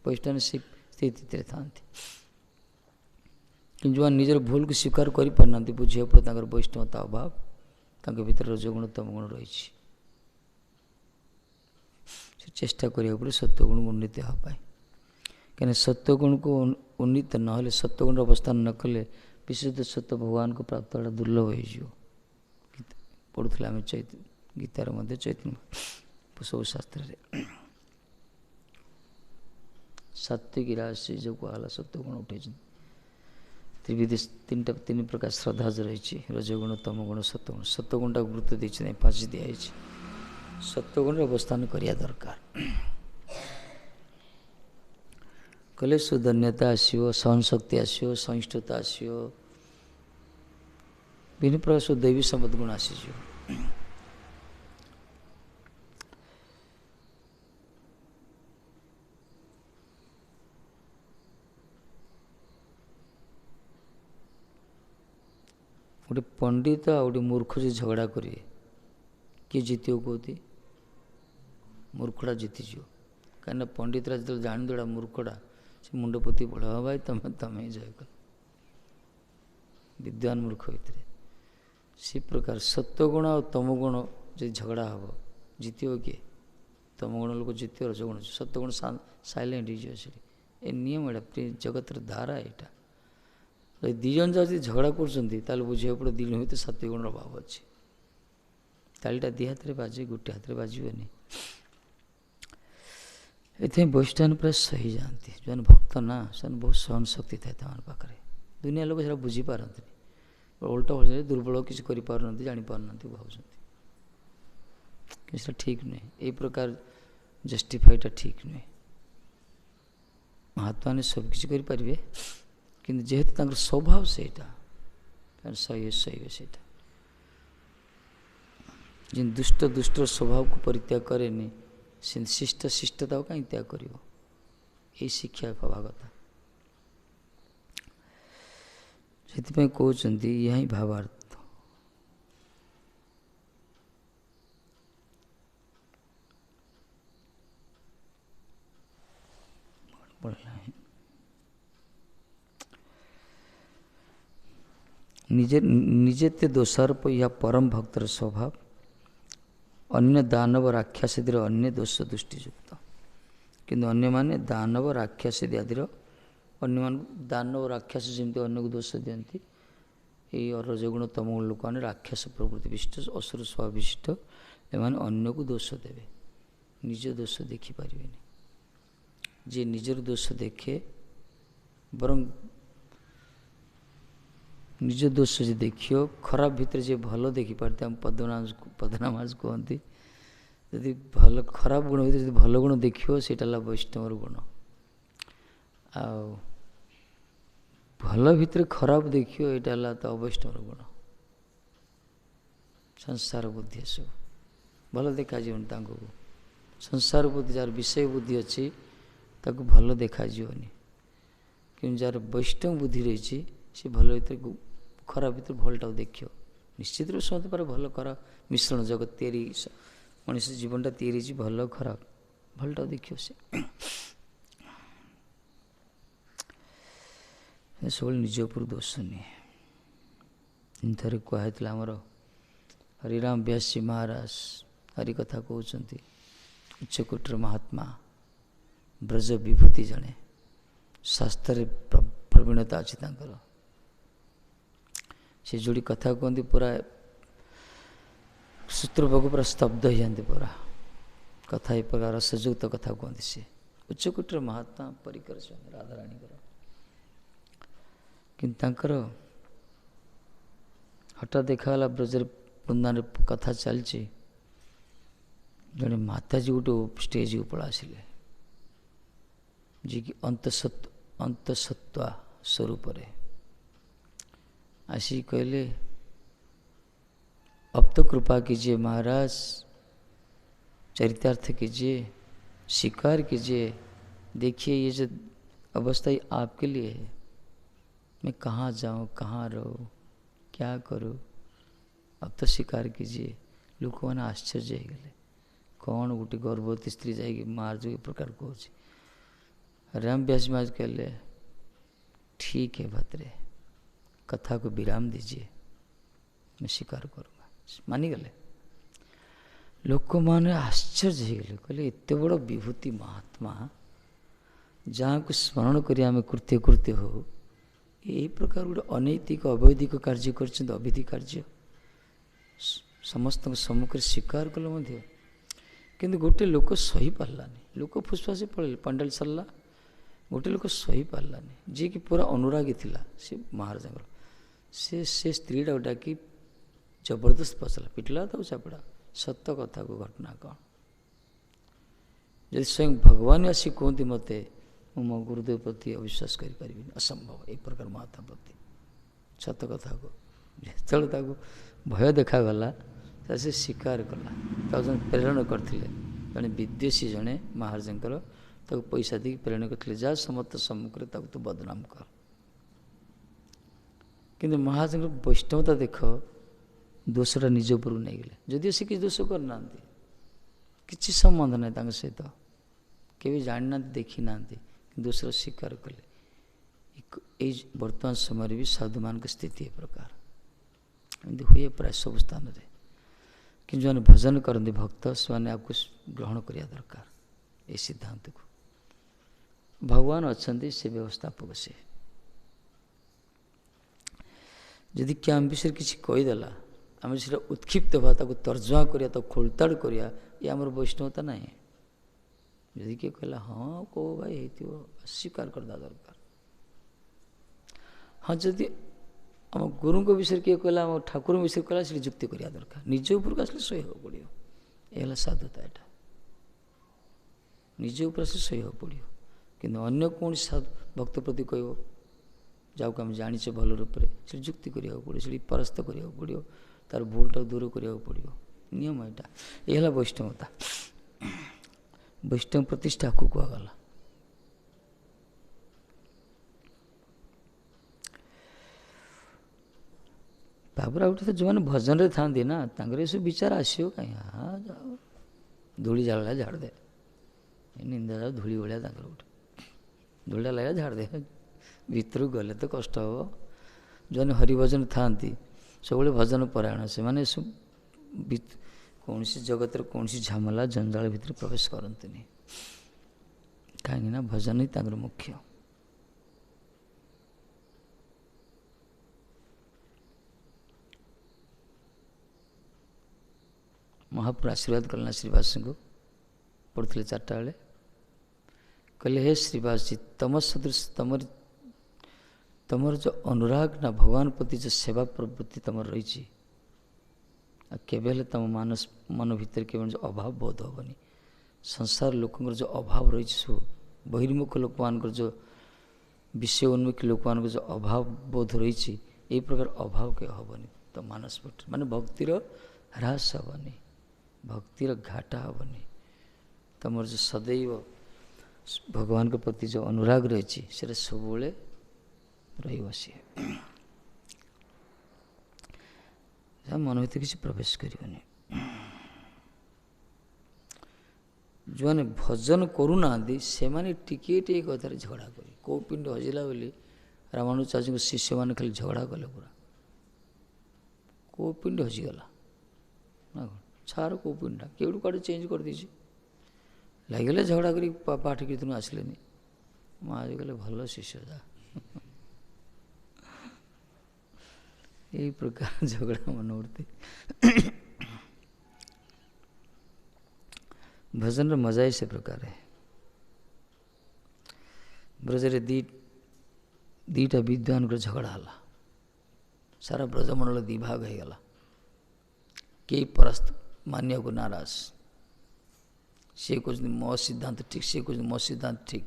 [SPEAKER 1] वैष्णव स्थिति था कि जो निजर भूल को स्वीकार कर पारना बुझे पर वैष्णवता अभाव तांके भीतर रजगुण तमगुण रही चेष्टा करिया पड़े सत्वगुण उन्नति हाँपाई कहीं सत्वगुण को उन्नत न सत्वगुण अवस्थान न कले विशुद्ध सत्व भगवान को प्राप्त होगा दुर्लभ हो पढ़ुला आम गीतार मध्य चैतन्य सब शास्त्र सात्विक राशि जो कहला सत्वगुण उठे त्रिविधि तीन प्रकार श्रद्धा रही रजगुण तमगुण सत्वगुण सत्वगुणटा गुरुत्व देती फाँसी दिखाई सत्वगुण अवस्थान करिया दरकार कले सुधन्यता आसो सहनशक्ति आसो सहिष्णुता आसो विभिन्न प्रकार सब दैवी संपद गुण आसी गोटे पंडित आ गोटे मूर्ख से झगड़ा करेंगे किए जीत कहती मूर्खड़ा जीतीज कहीं पंडित जो जान देड़ा मूर्खड़ा से मुंडपति बड़ा हाँ भाई तुम तुम ही जय कर विद्वान मूर्ख भितर से प्रकार सत्वगुण और तमगुण जो झगड़ा हम जीत किए तमगुण लोक जीत रजगुण सत्वगुण साइलेंट हो नियम एटा जगतर धारा यहाँ दिजन जब झगड़ा कर बुझे पड़े दिल तो सात्विक गुण अभाव अच्छे तालीटा दी हाथ में बाजे गोटे हाथ में बाजबनी ये वैष्णव प्राय सही जानती जो भक्त ना से बहुत सहन शक्ति था पाखे दुनिया लोग से बुझीपारती उल्टा हो दुर्बल किसी कर जापार भाव कि ठीक नुहे ये प्रकार जस्टिफाइटा ठीक नुहे महात्मा ने सबकि करें कि जेहेतु स्वभाव से सही सही से जिन दुष्ट दुष्ट स्वभाव को परित्याग करेनि ଶିଷ୍ଟ ଶିଷ୍ଟତାକୁ କାହିଁ ତ୍ୟାଗ କରିବ? ଏଇ ଶିକ୍ଷା ହେବା କଥା। ସେଥିପାଇଁ କହୁଛନ୍ତି ଏହା ହିଁ ଭାବାର୍ଥ। ନିଜେ ଦୋଷାରୋପ ଏହା ପରମ ଭକ୍ତର ସ୍ୱଭାବ। ଅନ୍ୟ ଦାନବ ରାକ୍ଷାସୀଦିର ଅନ୍ୟ ଦୋଷ ଦୃଷ୍ଟିଯୁକ୍ତ। କିନ୍ତୁ ଅନ୍ୟମାନେ ଦାନବ ରାକ୍ଷାସୀଦି ଆଦିର ଅନ୍ୟମାନଙ୍କୁ ଦାନବ ରାକ୍ଷାସ ଯେମିତି ଅନ୍ୟକୁ ଦୋଷ ଦିଅନ୍ତି, ଏଇ ରଜଗୁଣ ତମଗୁଣ ଲୋକମାନେ ରାକ୍ଷାସ ପ୍ରକୃତି ବିଶିଷ୍ଟ ଅସୁର ସ୍ୱଭାବ ବିଶିଷ୍ଟ, ଏମାନେ ଅନ୍ୟକୁ ଦୋଷ ଦେବେ, ନିଜ ଦୋଷ ଦେଖିପାରିବେନି। ଯିଏ ନିଜର ଦୋଷ ଦେଖେ, ବରଂ ନିଜ ଦୋଷ ଯେ ଦେଖିବ, ଖରାପ ଭିତରେ ଯିଏ ଭଲ ଦେଖିପାରିଥାଏ, ଆମ ପଦ୍ମନାଭ କୁହନ୍ତି, ଯଦି ଭଲ ଖରାପ ଗୁଣ ଭିତରେ ଯଦି ଭଲ ଗୁଣ ଦେଖିବ, ସେଇଟା ହେଲା ବୈଷ୍ଣବର ଗୁଣ। ଆଉ ଭଲ ଭିତରେ ଖରାପ ଦେଖିବ, ଏଇଟା ହେଲା ତ ଅବୈଷ୍ଣବର ଗୁଣ। ସଂସାର ବୁଦ୍ଧି ଏସବୁ ଭଲ ଦେଖାଯିବନି ତାଙ୍କୁ। ସଂସାର ବୁଦ୍ଧି, ଯାହାର ବିଷୟ ବୁଦ୍ଧି ଅଛି, ତାକୁ ଭଲ ଦେଖାଯିବନି। କିନ୍ତୁ ଯାହାର ବୈଷ୍ଣବ ବୁଦ୍ଧି ରହିଛି, ସେ ଭଲ ଭିତରେ ଖରାପ ଭିତରେ ଭଲଟାକୁ ଦେଖିବ। ନିଶ୍ଚିତ ରୂପେ ସମସ୍ତେ ପାରେ ଭଲ ଖରାପ ମିଶ୍ରଣ ଜଗତ ତିଆରି, ମଣିଷ ଜୀବନଟା ତିଆରି ହେଇଛି ଭଲ ଖରାପ, ଭଲଟାକୁ ଦେଖିବ ସେ। ସବୁବେଳେ ନିଜ ଉପରୁ ଦୋଷ ନିଏ। ଥରେ କୁହାହେଇଥିଲା, ଆମର ହରିରାମ ବ୍ୟାସଜୀ ମହାରାଜ ହରିକଥା କହୁଛନ୍ତି, ଉଚ୍ଚକୋଟୀର ମହାତ୍ମା, ବ୍ରଜ ବିଭୂତି ଜଣେ, ଶାସ୍ତ୍ରରେ ପ୍ରବୀଣତା ଅଛି ତାଙ୍କର। ସେ ଯୋଡ଼ି କଥା କୁହନ୍ତି, ପୁରା ସୂତ୍ରପାକୁ ପୁରା ସ୍ତବ୍ଧ ହେଇଯାନ୍ତି, ପୁରା କଥା ଏ ପ୍ରକାର ରସଯୁକ୍ତ କଥା କୁହନ୍ତି। ସେ ଉଚ୍ଚକୋଟୀର ମହାତ୍ମା, ପରିକର ସ୍ୱାମୀ ରାଧାରାଣୀଙ୍କର। କିନ୍ତୁ ତାଙ୍କର ହଠାତ୍ ଦେଖାଗଲା, ବ୍ରଜରେ ବୃନ୍ଦାବନରେ କଥା ଚାଲିଛି, ଜଣେ ମାତାଜୀ ଗୋଟେ ଷ୍ଟେଜକୁ ପଳେଇ ଆସିଲେ, ଯିଏକି ଅନ୍ତଃସତ୍ତ୍ୱା ସ୍ୱରୂପରେ ଆସିକି କହିଲେ, अब तो कृपा कीजिए महाराज, चरितार्थ कीजिए, स्वीकार कीजिए, देखिए ये जो अवस्था ये आपके लिए है, मैं कहाँ जाऊँ, कहाँ रहूँ, क्या करूँ, अब तो स्वीकार कीजिए। ଲୋକମାନେ ଆଶ୍ଚର୍ଯ୍ୟ ହେଇଗଲେ, କ'ଣ ଗୋଟେ ଗର୍ଭବତୀ ସ୍ତ୍ରୀ ଯାଇକି ମାର ଯୋଉ ପ୍ରକାର କହୁଛି। राम व्यास महाराज कहले, ठीक है भद्रे, कथा को विराम दीजिए, मैं स्वीकार करूँगा। मानिगले। ଲୋକମାନେ ଆଶ୍ଚର୍ଯ୍ୟ ହେଇଗଲେ, କହିଲେ ଏତେ ବଡ଼ ବିଭୂତି ମହାତ୍ମା, ଯାହାକୁ ସ୍ମରଣ କରି ଆମେ କୃତ୍ୟ ହଉ, ଏହି ପ୍ରକାର ଗୋଟେ ଅନୈତିକ ଅବୈଧିକ କାର୍ଯ୍ୟ କରିଛନ୍ତି, ଅବିଧି କାର୍ଯ୍ୟ ସମସ୍ତଙ୍କ ସମ୍ମୁଖରେ ସ୍ୱୀକାର କଲେ ମଧ୍ୟ। କିନ୍ତୁ ଗୋଟେ ଲୋକ ସହିପାରିଲାନି, ଲୋକ ଫୁସଫାସି ପଳେଇଲେ, ପଣ୍ଡାଲ ସରିଲା, ଗୋଟେ ଲୋକ ସହିପାରିଲାନି, ଯିଏକି ପୁରା ଅନୁରାଗୀ ଥିଲା ସେ ମହାରାଜାଙ୍କର। ସେ ସ୍ତ୍ରୀଟାକୁ ଡାକି ଜବରଦସ୍ତ ପଚାରିଲା, ପିଟିଲା ତାକୁ ଚାପଡ଼ା, ସତ କଥାକୁ ଘଟଣା କ'ଣ? ଯଦି ସ୍ୱୟଂ ଭଗବାନ ଆସି କୁହନ୍ତି ମୋତେ, ମୁଁ ମୋ ଗୁରୁଦେବ ପ୍ରତି ଅବିଶ୍ୱାସ କରିପାରିବିନି, ଅସମ୍ଭବ। ଏହି ପ୍ରକାର ମହାତ୍ମା ପ୍ରତି ସତ କଥାକୁ ଯେତେବେଳେ ତାକୁ ଭୟ ଦେଖାଗଲା, ସେ ସ୍ୱୀକାର କଲା। ତାକୁ ଜଣେ ପ୍ରେରଣ କରିଥିଲେ, ଜଣେ ବିଦେଶୀ ଜଣେ ମହାରାଜାଙ୍କର, ତାକୁ ପଇସା ଦେଇକି ପ୍ରେରଣ କରିଥିଲେ, ଯାହା ସମସ୍ତ ସମ୍ମୁଖରେ ତାକୁ ତୁ ବଦନାମ କର। କିନ୍ତୁ ମହାରାଜାଙ୍କର ବୈଷ୍ଣବତା ଦେଖ, ଦୋଷଟା ନିଜ ଉପରକୁ ନେଇଗଲେ, ଯଦିଓ ସେ କିଛି ଦୋଷ କରିନାହାନ୍ତି, କିଛି ସମ୍ବନ୍ଧ ନାହିଁ ତାଙ୍କ ସହିତ, କେବେ ଜାଣିନାହାନ୍ତି, ଦେଖିନାହାନ୍ତି, ଦୋଷର ସ୍ୱୀକାର କଲେ। ଏଇ ବର୍ତ୍ତମାନ ସମୟରେ ବି ସାଧୁମାନଙ୍କ ସ୍ଥିତି ଏ ପ୍ରକାର, ଏମିତି ହୁଏ ପ୍ରାୟ ସବୁ ସ୍ଥାନରେ। କିନ୍ତୁ ଯେଉଁମାନେ ଭଜନ କରନ୍ତି ଭକ୍ତ, ସେମାନେ ଆକୁ ଗ୍ରହଣ କରିବା ଦରକାର এই ସିଦ୍ଧାନ୍ତକୁ। ଭଗବାନ ଅଛନ୍ତି, ସେ ବ୍ୟବସ୍ଥାପକ। ସେ ଯଦି କିଏ ଆମ ବିଷୟରେ କିଛି କହିଦେଲା, ଆମେ ସେଟା ଉତ୍କ୍ଷିପ୍ତ ହେବା, ତାକୁ ତର୍ଜମା କରିବା, ତାକୁ ଖୋଳତାଡ଼ କରିବା, ଏ ଆମର ବୈଷ୍ଣବତା ନାହିଁ। ଯଦି କିଏ କହିଲା ହଁ କୋଉ ଭାଇ ହେଇଥିବ, ସ୍ୱୀକାର କରିଦେବା ଦରକାର। ହଁ ଯଦି ଆମ ଗୁରୁଙ୍କ ବିଷୟରେ କିଏ କହିଲା, ଆମ ଠାକୁରଙ୍କ ବିଷୟରେ କହିଲା, ସେଠି ଯୁକ୍ତି କରିବା ଦରକାର। ନିଜ ଉପରକୁ ଆସିଲେ ସହିବାକୁ ପଡ଼ିବ, ଏ ହେଲା ସାଧୁତା। ଏଇଟା ନିଜ ଉପରେ ଆସିଲେ ସହିବାକୁ ପଡ଼ିବ। କିନ୍ତୁ ଅନ୍ୟ କୌଣସି ଭକ୍ତ ପ୍ରତି କହିବ, ଯାହାକୁ ଆମେ ଜାଣିଛେ ଭଲ ରୂପରେ, ସେଠି ଯୁକ୍ତି କରିବାକୁ ପଡ଼ିବ, ସେଠି ପରାସ୍ତ କରିବାକୁ ପଡ଼ିବ, ତାର ଭୁଲଟାକୁ ଦୂର କରିବାକୁ ପଡ଼ିବ। ନିୟମ ଏଇଟା, ଏ ହେଲା ବୈଷ୍ଣବତା। वैष्णव प्रतिष्ठा को कहगला। तापर आ गोटे जो मैंने भजन रे था ना तांकर ये सब विचार आसो कहीं हाँ जाओ धूली झाड़ा झाड़ दे निंदा जाओ धूली भाया गोटे धूला लगा झाड़ दे भीतर गले तो कष्ट हम जो मैंने हरिभजन था सब भजन परायण से मैंने सब कौन सी जगत कौन सी झमेला जंजाल भितर प्रवेश करते कहीं भजन ही तांकर मुख्य। महाप्रभु आशीर्वाद कले श्रीवास को पढ़ुले 4टा बेले कहले हे श्रीवास जी तम सदृश तमर जो अनुराग ना भगवान प्रति जो सेवा प्रवृत्ति तुम रही केवल तुम मानस मन भीतर केवल जो अभाव बोध हेनी संसार लोक जो अभाव रही सब बहिर्मुख लोक मान जो विषय उन्मुखी लोक मान जो अभाव बोध रही यही प्रकार अभाव के हेनी तो मानस माने भक्तिर ह्रास हेनी भक्तिर घाटा हेनी तुम जो सदैव भगवान के प्रति जो अनुराग रही से सब रही सी मन भर किसी प्रवेश करनी जो मैंने भजन करूना से माने टिके टिके कथार झगड़ा कर कौ पिंड हजिला बोली रामानुजाचार्य शिष्य मैंने खाली झगड़ा कले पूरा कौ पिंड हजिगला ना छार कौ पिंडा केवड़ू कड़े चेंज कर दीजिए लगे झगड़ा कर पाठ कीर्तन आसले आज गले भल शिष्य जा यही प्रकार झगड़ा मनोवृत्ति भजन मजा ही से प्रकार है ब्रजरे दीटा विद्वान को झगड़ा हला सारा ब्रजमंडल दिभाग हो गला कई परस्त मान्य को नाराज सी कुछ मो सिद्धांत ठीक सी कुछ मो सिद्धांत ठीक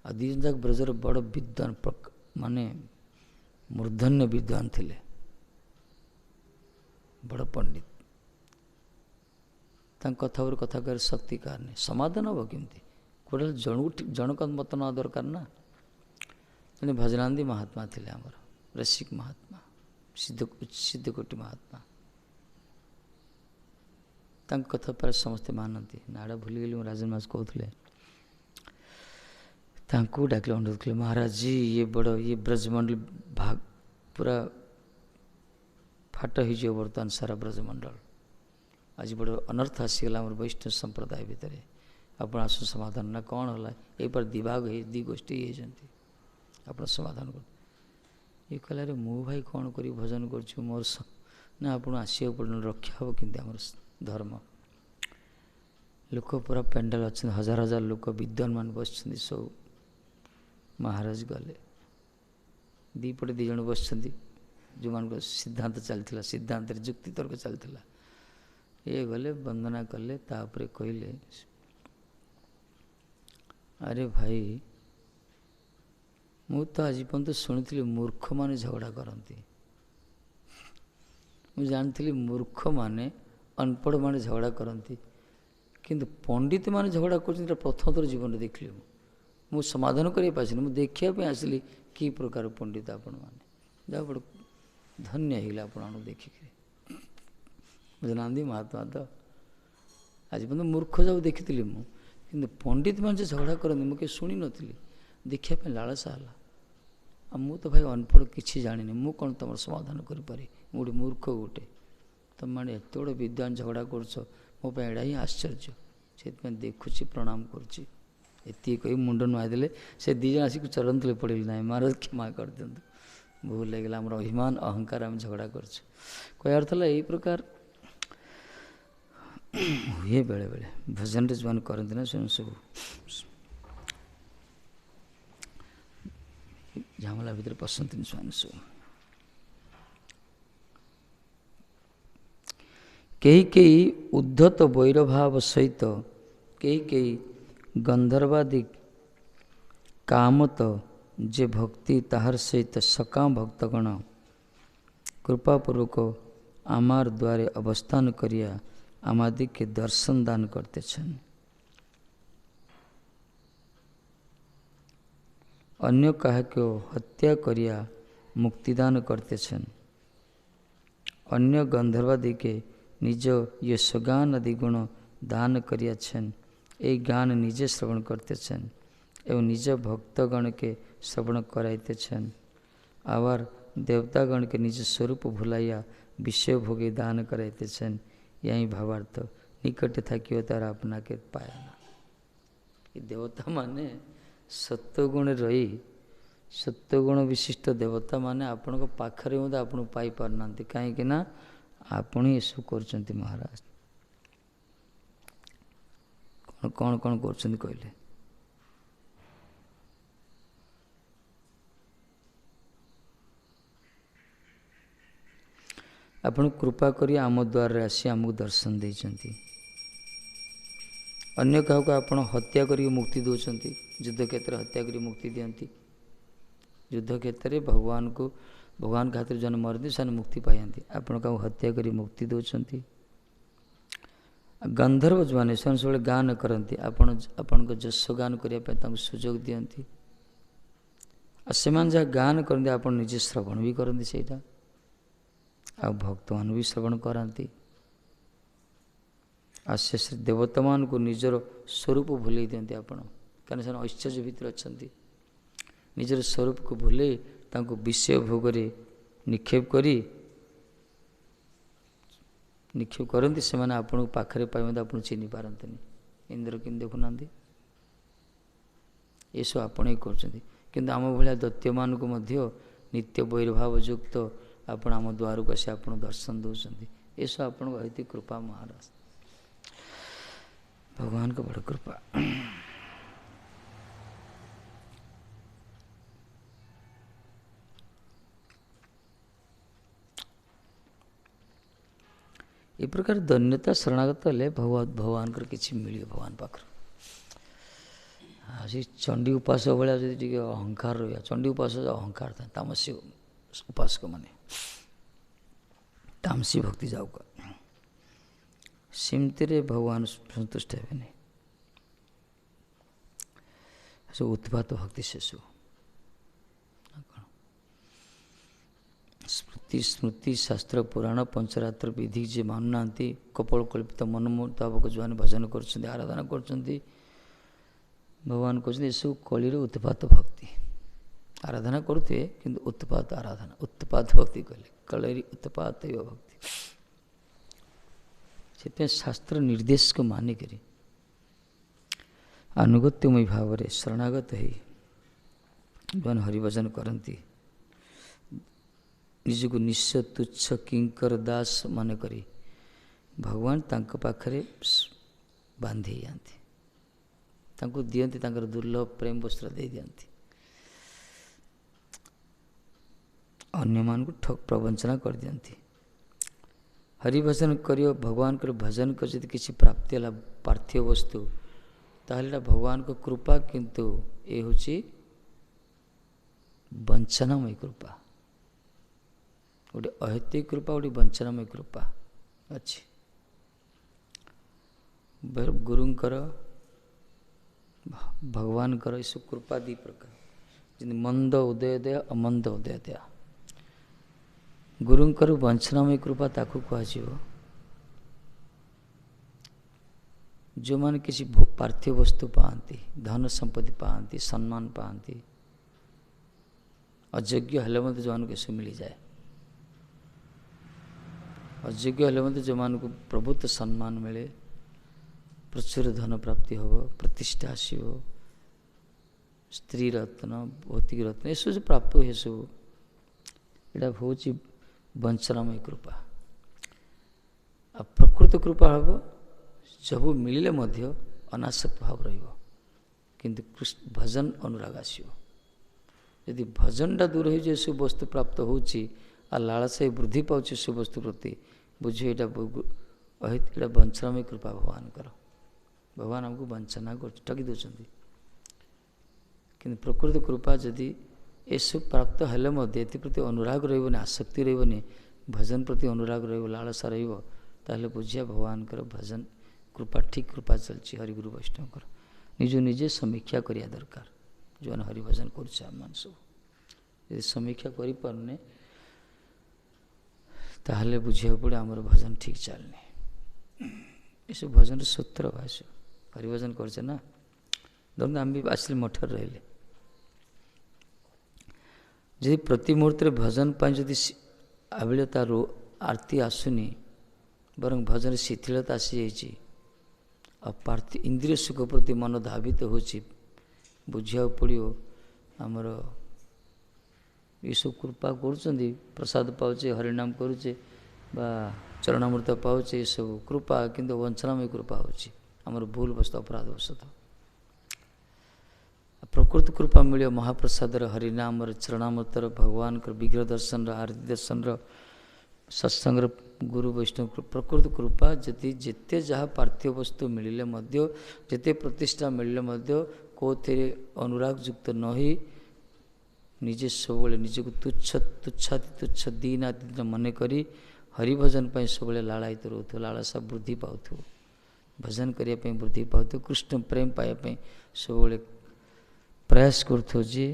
[SPEAKER 1] आ दी जन जाक ब्रजर बड़ विद्वान माने मूर्धन्य विद्वान थिले बड़ पंडित कथा पर कथा कर शक्ति कार नहीं समाधान हम केमती गोटे जनक मत ना दरकार ना जन भजनानंदी महात्मा थिले आमर रसिक महात्मा सिद्धकोटि महात्मा कथा प्राय समस्ते मानती नाड़ा भूलीगली राजन मास कहते डाकिले अनुरोध कले महाराज जी ये बड़ ये ब्रजमंडल भाग पूरा फाट हो बर्तमान सारा ब्रजमंडल आज बड़ अनर्थ आसीगला वैष्णव संप्रदाय भितर आप आसु समाधान ना कौन है ये पर दिभाग दी गोष्ठी होती आप समाधान कर ये कहला रे मु भाई कौन करी भजन कर मोर ना आप आसो पड़े रक्षा हम कि धर्म लोक पूरा पेंडाल अच्छा हजार हजार लोक विद्वान मान बस सब महाराज गले दीपटे दी जन बस जो मान सिद्धांत चलता सिद्धांत जुक्ति तर्क चलता ये गले वंदना कले तापर कहले अरे भाई मु तो आज पर्यंत शुणी मूर्ख माने झगड़ा करती मुझे जानी मूर्ख माने अनपढ़ माने झगड़ा करती किंतु पंडित माने झगड़ा कर प्रथम थर जीवन देखली मु समाधान कर पासी मुझे देखा आसली कि प्रकार पंडित आपण मैंने जहाँ बड़ धन्य होगा आप देखिक भजनानंदी महात्मा तो आज पर्यटन मूर्ख जाऊ देखी मुझे पंडित मान झगड़ा करते मुझे शुणी नी देखापी लालसा है आ मु तो भाई अनपढ़ किसी जानी मु कौन तुम समाधान करें गोटे मूर्ख गोटे तुम मैंने एत बड़ विद्वान झगड़ा कर मो एड़ा ही आश्चर्य से देखुची प्रणाम करुच्ची एति कही मुंड नुआईदे से दीज आसिक चरण तले पड़े ना महाराज क्षमा कर दिंतु भूल लगला आम अभिमान अहंकार आम झगड़ा कर अर्थ है यही प्रकार हुए बेले बेले भजन जो मैंने करते ना से सब झमेला भितर पसंद सब कई उद्धत वैरभाव सहित कई गंधर्वादि कामत जे भक्ति ताहार सहित सकाम भक्तगण कृपापूर्वक आमार द्वारे अवस्थान करिया आमादि के दर्शन दान करते छन अन्य काहको हत्या करिया मुक्तिदान करतेछन। अन्य गंधर्वादि के निज यशगान आदि गुण दान करियाछन। ए गान निजे श्रवण करतेछन एवं निज भक्तगण के श्रवण कराइतेछन। आवर देवतागण के निज स्वरूप भुलाइया विषय भोगे दान कराइतेछन। यही भावार्थ निकट थकियो तार अपना के पायाना। ये देवता माने सत्वगुण रही सत्वगुण विशिष्ट देवता माने आपण को पाखरे मते आपण पाई पारना कहीं ना आपण ही सब कर महाराज। कौन कौन कर कहले आपण कृपा करी आम द्वार आसी आमको दर्शन देइछंती। अन्य क्या आपण हत्या करी मुक्ति दौरान युद्ध क्षेत्र हत्या करी मुक्ति दियंती। युद्ध क्षेत्र में भगवान खातिर जन मरती से मुक्ति पाती। आपण क्या हत्या करी मुक्ति दौरान। गंधर्व जो मैंने सब गान करती आपण जश गान करने सुजोग दियंती। से जहाँ गान करते आप निजे श्रवण भी करती से भक्त मान भी श्रवण कराती। से देवता मान को निजर स्वरूप भूल दिखती आपण कहीं से ऐश्वर्य भितर अच्छा निजर स्वरूप को भूल विषय भोगरे निक्षेप करती से आपन पाखे पाए आप चिन्ह पारती। इंद्र कि देखुना ये सब आपण ही कर आम भाया दैत्य मान को नित्य बहिर्भाव युक्त आपण आम द्वार को आसी आप दर्शन दौरान। ये सब आप कृपा महाराज भगवान का बड़ा कृपा। ये प्रकार धन्यता शरणागत हेले भगवान किसी मिले भगवान पाखर। आज चंडी उपास भाया जी अहंकार रहा चंडी उपास अहंकार था तामसी उपासक माने तामसी भक्ति जाऊका सिमती रे भगवान संतुष्ट है नहीं सब उत्पात भक्ति से स्मृति स्मृति शास्त्र पुराण पंचरात्र विधि जे मानुना कपल कल्पित मन मुताबक जो भजन कर आराधना कर भगवान कहते ये सब कलिर उत्पात भक्ति आराधना करते किंतु उत्पात आराधना उत्पात भक्ति कहले कलरी उत्पात भक्ति से शास्त्र निर्देश को मानिक अनुगत्यमय भाव में शरणागत है हरिभजन करती निजको निश्चय तुच्छ किंकर दास मन करी भगवान तांको पाखरे बांधी जाती दियंती दुर्लभ प्रेम वस्त्र दे दियंती। अन्य मान को ठग प्रवंचना कर दियंती। हरिभजन करियो भगवान को भजन कर जब किसी प्राप्ति है पार्थिव वस्तु ताहले भगवान को कृपा किंतु ये हूँ वंचनामय कृपा गोटे अहैतिक कृपा गोटे वंचनामय कृपा अच्छी गुरुंकर भगवान कर इस कृपा दी प्रकार मंद उदय दया अमंद उदय दया गुरुंकर वंचनामय कृपा ताकू कह जो माने किसी पार्थिव वस्तु पाती धन संपत्ति पाती सम्मान पाती अयोग्य हेले मत जो किसी मिल जाए अयोग्य हेले मत जो मान को प्रभुत्व सम्मान मिले प्रचुर धन प्राप्ति हो प्रतिष्ठा आसो स्त्री रत्न भौतिक रत्न ये सब प्राप्त हुए सब यहाँ हूँ वंचनामय कृपा आ प्रकृत कृपा हम जब मिले अनासक्त भाव रहिंतु भजन अनुराग आसो यदि भजनटा दूर हो जाए सब वस्तु प्राप्त होची आ लालसा वृद्धि पाँच सब वस्तु प्रति बुझे यहाँ वंचनामय कृपा भगवान कर भगवान हमको वंचना कर ठगी दौरान कि प्रकृत कृपा जदि ये सब प्राप्त हेले प्रति अनुराग रही आसक्ति रही भजन प्रति अनुराग लालसा रहा बुझिया भगवान कर भजन कृपा ठीक कृपा चलती हरिगुरु वैष्णव निजे निजे समीक्षा करिया दरकार ଯେଉଁମାନେ ହରିଭଜନ କରୁଛେ ଆମମାନେ ସବୁ ଯଦି ସମୀକ୍ଷା କରିପାରୁନେ ତାହେଲେ ବୁଝିବାକୁ ପଡ଼େ ଆମର ଭଜନ ଠିକ୍ ଚାଲୁନି। ଏସବୁ ଭଜନର ସୂତ୍ର ଭାଷ୍ୟ ହରିଭଜନ କରୁଛେ ନା। ଧରନ୍ତୁ ଆମେ ବି ଆସିଲେ ମଠରେ ରହିଲେ, ଯଦି ପ୍ରତି ମୁହୂର୍ତ୍ତରେ ଭଜନ ପାଇଁ ଯଦି ଆବିଳତା ଆରତି ଆସୁନି, ବରଂ ଭଜନରେ ଶିଥିଳତା ଆସିଯାଇଛି ଆଉ ଇନ୍ଦ୍ରିୟ ସୁଖ ପ୍ରତି ମନ ଧାବିତ ହେଉଛି, ବୁଝିବାକୁ ପଡ଼ିବ ଆମର ଏସବୁ କୃପା କରୁଛନ୍ତି, ପ୍ରସାଦ ପାଉଛେ, ହରିନାମ କରୁଛେ ବା ଚରଣାମୃତ ପାଉଛେ, ଏସବୁ କୃପା, କିନ୍ତୁ ବଞ୍ଚନାମୟ କୃପା ହେଉଛି ଆମର ଭୁଲ ବଶତଃ ଅପରାଧ ବଶତଃ। ପ୍ରକୃତ କୃପା ମିଳିବ ମହାପ୍ରସାଦର, ହରିନାମର, ଚରଣାମୃତର, ଭଗବାନଙ୍କର ବିଗ୍ରହ ଦର୍ଶନର, ଆରତି ଦର୍ଶନର, ସତ୍ସଙ୍ଗର, ଗୁରୁ ବୈଷ୍ଣବ ପ୍ରକୃତ କୃପା। ଯଦି ଯେତେ ଯାହା ପାର୍ଥିବ ବସ୍ତୁ ମିଳିଲେ ମଧ୍ୟ, ଯେତେ ପ୍ରତିଷ୍ଠା ମିଳିଲେ ମଧ୍ୟ କେଉଁଥିରେ ଅନୁରାଗ ଯୁକ୍ତ ନ ହୋଇ ନିଜେ ସବୁବେଳେ ନିଜକୁ ତୁଚ୍ଛ ଦୀନାତୀତ ମନେ କରି ହରିଭଜନ ପାଇଁ ସବୁବେଳେ ଲାଳାୟିତ ରହୁଥିବ, ଲାଳସା ବୃଦ୍ଧି ପାଉଥିବ, ଭଜନ କରିବା ପାଇଁ ବୃଦ୍ଧି ପାଉଥିବ, କୃଷ୍ଣ ପ୍ରେମ ପାଇବା ପାଇଁ ସବୁବେଳେ ପ୍ରୟାସ କରୁଥିବ, ଯେ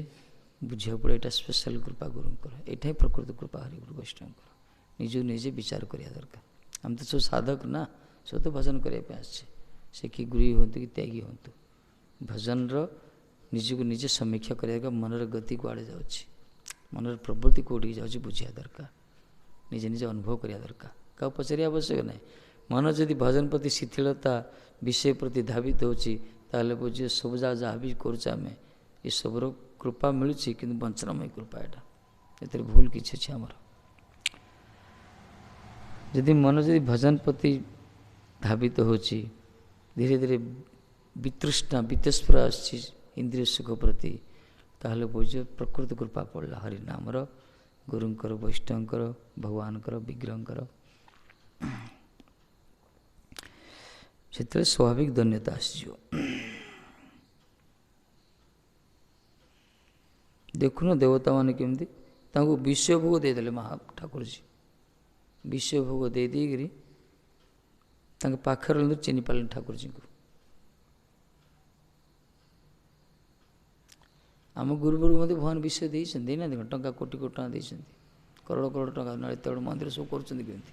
[SPEAKER 1] ବୁଝିବାକୁ ପଡ଼େ ଏଇଟା ସ୍ପେଶାଲ କୃପା ଗୁରୁଙ୍କର, ଏଇଟା ହିଁ ପ୍ରକୃତ କୃପା ହରିଗୁରୁ ବୈଷ୍ଣବଙ୍କର। ନିଜକୁ ନିଜେ ବିଚାର କରିବା ଦରକାର। ଆମେ ତ ସବୁ ସାଧକ ନା, ସବୁ ତ ଭଜନ କରିବା ପାଇଁ ଆସିଛେ, ସେ କି ଗୁରୁ ହୁଅନ୍ତୁ କି ତ୍ୟାଗୀ ହୁଅନ୍ତୁ। ଭଜନର ନିଜକୁ ନିଜେ ସମୀକ୍ଷା କରିବା ଦରକାର, ମନର ଗତି କୁଆଡ଼େ ଯାଉଛି, ମନର ପ୍ରବୃତ୍ତି କେଉଁଠିକି ଯାଉଛି ବୁଝିବା ଦରକାର, ନିଜେ ନିଜେ ଅନୁଭବ କରିବା ଦରକାର, କାହାକୁ ପଚାରିବା ଆବଶ୍ୟକ ନାହିଁ। ମନ ଯଦି ଭଜନ ପ୍ରତି ଶିଥିଳତା, ବିଷୟ ପ୍ରତି ଧାବିତ ହେଉଛି, ତାହେଲେ ବୁଝିବ ସବୁ ଯାହା ବି କରୁଛେ ଆମେ, ଏସବୁର କୃପା ମିଳୁଛି, କିନ୍ତୁ ବଞ୍ଚନାମୟ କୃପା ଏଇଟା, ଏଥିରେ ଭୁଲ କିଛି ଅଛି ଆମର। ଯଦି ମନ ଯଦି ଭଜନ ପ୍ରତି ଧାବିତ ହେଉଛି, ଧୀରେ ଧୀରେ ବିତୃଷ୍ଣା ବିତସ୍ପୃହା ଆସୁଛି ଇନ୍ଦ୍ରିୟ ସୁଖ ପ୍ରତି, ତାହେଲେ ବୁଝିବ ପ୍ରକୃତ କୃପା ପଡ଼ିଲା ହରିନାମର, ଗୁରୁଙ୍କର, ବୈଷ୍ଣବଙ୍କର, ଭଗବାନଙ୍କର, ବିଗ୍ରହଙ୍କର। ସେଥିରେ ସ୍ୱାଭାବିକ ଧନ୍ୟତା ଆସିଯିବ। ଦେଖୁନ ଦେବତାମାନେ କେମିତି ତାଙ୍କୁ ବିଷୟ ଭୋଗ ଦେଇଦେଲେ, ଠାକୁରଜୀ ବିଷୟ ଭୋଗ ଦେଇ ଦେଇକରି ତାଙ୍କ ପାଖରେ ଚିହ୍ନି ପାରିଲେନି ଠାକୁରଜୀଙ୍କୁ। ଆମ ଗୁରୁବର୍ଗ ମଧ୍ୟ ଭଗବାନ ବିଷୟ ଦେଇଛନ୍ତି, ଦେଇନାହାନ୍ତି କ'ଣ? ଟଙ୍କା କୋଟି କୋଟି ଟଙ୍କା ଦେଇଛନ୍ତି, କରୋଡ଼ କରୋଡ଼ ଟଙ୍କା, ଏତେ ବଡ଼ ମନ୍ଦିର ସବୁ କରୁଛନ୍ତି, କେମିତି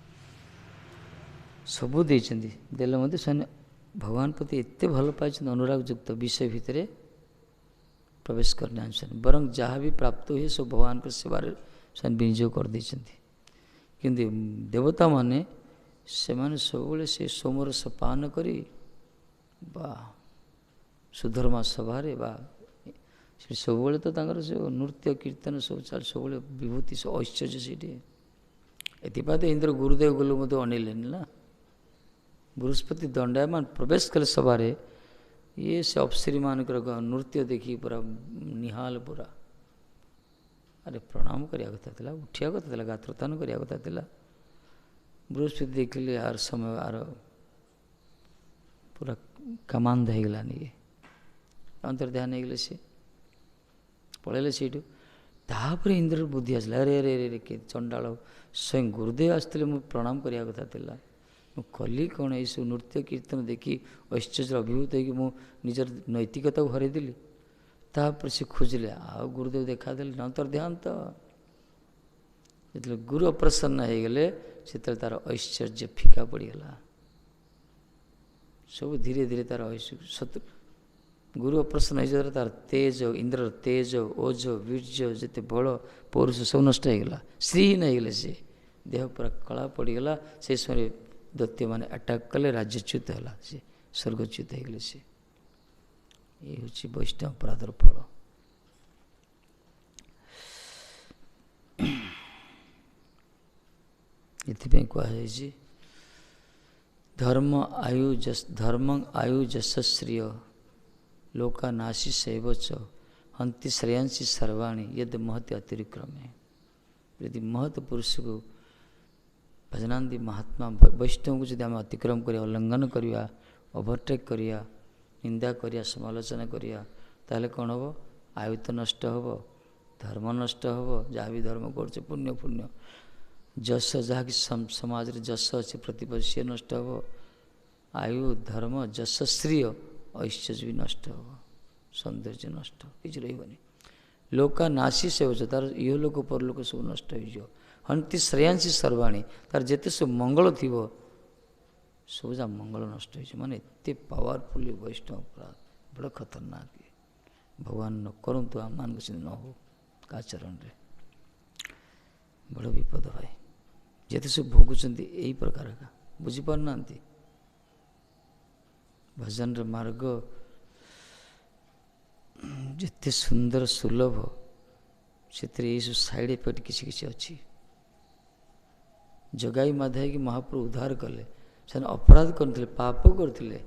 [SPEAKER 1] ସବୁ ଦେଇଛନ୍ତି, ଦେଲେ ମଧ୍ୟ ସେମାନେ ଭଗବାନ ପ୍ରତି ଏତେ ଭଲ ପାଇଛନ୍ତି, ଅନୁରାଗ ଯୁକ୍ତ, ବିଷୟ ଭିତରେ ପ୍ରବେଶ କରିନାହାନ୍ତି, ବରଂ ଯାହା ବି ପ୍ରାପ୍ତ ହୁଏ ସବୁ ଭଗବାନଙ୍କ ସେବାରେ ସେମାନେ ବିନିଯୋଗ କରିଦେଇଛନ୍ତି। କିନ୍ତୁ ଦେବତାମାନେ ସେମାନେ ସବୁବେଳେ ସେ ସୋମରସ ପାନ କରି ବା ସୁଧର୍ମା ସଭାରେ ବା ସେ ସବୁବେଳେ ତ ତାଙ୍କର ଯେଉଁ ନୃତ୍ୟ କୀର୍ତ୍ତନ ସବୁ ଚାଲେ, ସବୁବେଳେ ବିଭୂତି ଐଶ୍ୱର୍ଯ୍ୟ ସେଇଠି। ଏଥିପାଇଁ ତ ଇନ୍ଦ୍ର ଗୁରୁଦେବ ଗଲୁ ମଧ୍ୟ ଅନେଇଲେନି ନା। ବୃହସ୍ପତି ଦଣ୍ଡାୟମାନ ପ୍ରବେଶ କଲେ ସଭାରେ, ଇଏ ସେ ଅପ୍ସରୀମାନଙ୍କର ନୃତ୍ୟ ଦେଖି ପୁରା ନିହାଲ, ପୁରା ଆରେ ପ୍ରଣାମ କରିବା କଥା ଥିଲା, ଉଠିବା କଥା ଥିଲା, ଗାତ୍ରୋତ୍ଥାନ କରିବା କଥା ଥିଲା। ବୃହସ୍ପତି ଦେଖିଲେ ଆର ସମୟ ଆର ପୁରା କାମାନ୍ଧ ହେଇଗଲାନି, ଇଏ ଅନ୍ତର୍ଧ୍ୟାନ ହେଇଗଲେ, ସେ ପଳେଇଲେ ସେଇଠୁ। ତାପରେ ଇନ୍ଦ୍ରର ବୁଦ୍ଧି ଆସିଲା, ଆରେ ଆରେ ଆରେ କେ ଚଣ୍ଡାଳ, ସ୍ୱୟଂ ଗୁରୁଦେବ ଆସିଥିଲେ, ମୁଁ ପ୍ରଣାମ କରିବା କଥା ଥିଲା, ମୁଁ କଲି କ'ଣ? ଏଇସବୁ ନୃତ୍ୟ କୀର୍ତ୍ତନ ଦେଖି ଐଶ୍ୱର୍ଯ୍ୟରେ ଅଭିଭୂତ ହେଇକି ମୁଁ ନିଜର ନୈତିକତାକୁ ହରାଇଦେଲି। ତାପରେ ସେ ଖୋଜିଲେ, ଆଉ ଗୁରୁଦେବ ଦେଖାଦେଲେ ଅନ୍ତର୍ଧ୍ୟାନ। ତ ଯେତେବେଳେ ଗୁରୁ ଅପ୍ରସନ୍ନ ହେଇଗଲେ, ସେତେବେଳେ ତାର ଐଶ୍ୱର୍ଯ୍ୟ ଫିକା ପଡ଼ିଗଲା, ସବୁ ଧୀରେ ଧୀରେ ତାର ଗୁରୁ ଅପ୍ରସନ୍ନ ହେଇଯିବାରେ ତାର ତେଜ, ଇନ୍ଦ୍ରର ତେଜ, ଓଜ, ବୀର୍ଯ୍ୟ, ଯେତେ ବଳ ପୌରୁଷ ସବୁ ନଷ୍ଟ ହେଇଗଲା, ଶ୍ରୀହୀନ ହେଇଗଲେ, ସେ ଦେହ ପୁରା କଳା ପଡ଼ିଗଲା। ସେ ସମୟରେ ଦୈତ୍ୟମାନେ ଆଟାକ୍ କଲେ, ରାଜ୍ୟଚ୍ୟୁତ ହେଲା, ସେ ସ୍ୱର୍ଗଚ୍ୟୁତ ହେଇଗଲେ। ସେ ଇଏ ହେଉଛି ବୈଷ୍ଣବ ଅପରାଧର ଫଳ। ଏଥିପାଇଁ କୁହାଯାଇଛି ଧର୍ମ ଆୟୁ ଯଶଶ୍ରିୟ ଲୋକା ନାଶି ଶୈବଚ ହନ୍ତି ଶ୍ରେୟାଂଶୀ ସର୍ବାଣୀ ୟଦ୍ ମହତି ଅତିରିକ୍ରମେ। ଯଦି ମହତ ପୁରୁଷକୁ ଭଜନାନ୍ତି ମହାତ୍ମା ବୈଷ୍ଣବଙ୍କୁ ଯଦି ଆମେ ଅତିକ୍ରମ କରିବା, ଉଲ୍ଲଙ୍ଘନ କରିବା, ଓଭରଟେକ୍ କରିବା, ନିନ୍ଦା କରିବା, ସମାଲୋଚନା କରିବା, ତାହେଲେ କ'ଣ ହେବ? ଆୟୁ ତ ନଷ୍ଟ ହେବ, ଧର୍ମ ନଷ୍ଟ ହେବ, ଯାହା ବି ଧର୍ମ କରୁଛେ ପୁଣ୍ୟ ଯଶ, ଯାହାକି ସମାଜରେ ଯଶ ଅଛି ପ୍ରତିପଦ, ସିଏ ନଷ୍ଟ ହେବ। ଆୟୁ, ଧର୍ମ, ଯଶ, ଶ୍ରୀୟ, ଐଶ୍ୱର୍ଯ୍ୟ ବି ନଷ୍ଟ ହେବ। ସୌନ୍ଦର୍ଯ୍ୟ ନଷ୍ଟ କିଛି ରହିବନି। ଲୋକା ନାଶୀ ସେବଚ, ତାର ଇହଲୋକ ପରଲୋକ ସବୁ ନଷ୍ଟ ହୋଇଯିବ। ହନ୍ତି ଶ୍ରେୟାଂଶୀ ସର୍ବାଣୀ, ତାର ଯେତେ ସବୁ ମଙ୍ଗଳ ଥିବ ସବୁ ଯା ମଙ୍ଗଳ ନଷ୍ଟ ହୋଇଯିବ। ମାନେ ଏତେ ପାୱାରଫୁଲି ବୈଷ୍ଣବ ଅପରାଧ, ବଡ଼ ଖତରନାକ। ଭଗବାନ ନ କରନ୍ତୁ ଆମମାନଙ୍କୁ ସେମିତି ନ ହଉ କାହା ଚରଣରେ, ବଡ଼ ବିପଦ ଭାଇ। ଯେତେ ସବୁ ଭୋଗୁଛନ୍ତି ଏଇ ପ୍ରକାର ଏକା ବୁଝିପାରୁନାହାନ୍ତି। ଭଜନର ମାର୍ଗ ଯେତେ ସୁନ୍ଦର ସୁଲଭ, ସେଥିରେ ଏଇସବୁ ସାଇଡ଼୍ ଇଫେକ୍ଟ କିଛି କିଛି ଅଛି। ଜଗାଇ ମାଧାଇକି ମହାପ୍ରଭୁ ଉଦ୍ଧାର କଲେ। ସେମାନେ ଅପରାଧ କରୁଥିଲେ, ପାପ କରୁଥିଲେ।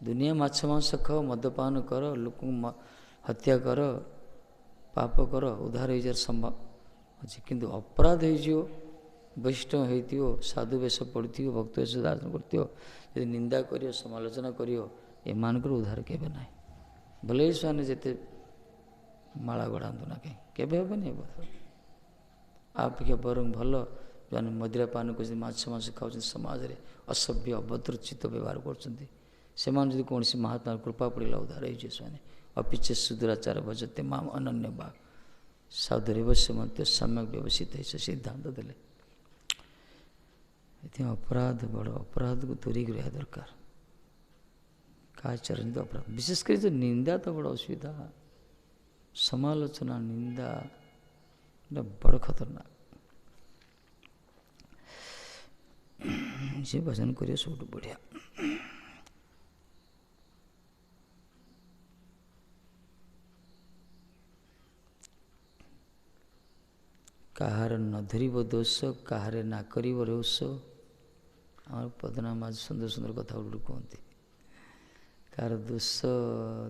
[SPEAKER 1] ଦୁନିଆ ମାଛ ମାଂସ ଖାଅ, ମଦପାନ କର, ଲୋକଙ୍କୁ ହତ୍ୟା କର, ପାପ କର, ଉଦ୍ଧାର ହେଇଯିବାର ସମ୍ଭବ ଅଛି। କିନ୍ତୁ ଅପରାଧ ହେଇଯିବ, ବୈଷ୍ଣବ ହେଇଥିବ, ସାଧୁ ବେଶ ପଡ଼ିଥିବ, ଭକ୍ତ ବେଶ ଧାରଣ କରିଥିବ, ଯଦି ନିନ୍ଦା କରିବ, ସମାଲୋଚନା କରିବ, ଏମାନଙ୍କର ଉଦ୍ଧାର କେବେ ନାହିଁ। ଭଲେ ସେମାନେ ଯେତେ ମାଳା ଗଢ଼ାନ୍ତୁ ନା କାହିଁ, କେବେ ହେବନି। ଅପେକ୍ଷା ବରଂ ଭଲ ଯେଉଁମାନେ ମଦିରା ପାନ କରୁଛନ୍ତି, ମାଛ ମାଂସ ଖାଉଛନ୍ତି, ସମାଜରେ ଅସଭ୍ୟ ଅଭଦ୍ରଚିତ ବ୍ୟବହାର କରୁଛନ୍ତି, ସେମାନେ ଯଦି କୌଣସି ମହାତ୍ମାର କୃପା ପଡ଼ିଲା ଉଦ୍ଧାର ହେଇଯିବ ସେମାନେ। ଅପିଚେ ସୁଦୁରାଚାର ଭଜତେ ମାମ ଅନନ୍ୟ ଭାବ ସାଧୁରେବଶ୍ୟ ମଧ୍ୟ ସମ୍ୟକ ବ୍ୟବସ୍ଥିତ ହେଇଛ ସିଦ୍ଧାନ୍ତ ଦେଲେ। ଏଥିପାଇଁ ଅପରାଧ, ବଡ଼ ଅପରାଧକୁ ଦୂରେଇକି ରହିବା ଦରକାର। କାହା ଚରଣ ଅପରାଧ, ବିଶେଷ କରି ତ ନିନ୍ଦା ତ ବଡ଼ ଅସୁବିଧା। ସମାଲୋଚନା, ନିନ୍ଦା ବଡ଼ ଖତରନାକ। ସେ ଭଜନ କରିବା ସବୁଠୁ ବଢ଼ିଆ। କାହାର ନ ଧରିବ ଦୋଷ, କାହାରେ ନା କରିବ ରୋଷ। ଆମର ପଦନାମ ଆଜି ସୁନ୍ଦର ସୁନ୍ଦର କଥା ଗୁଡ଼ିକ କୁହନ୍ତି। କାହାର ଦୋଷ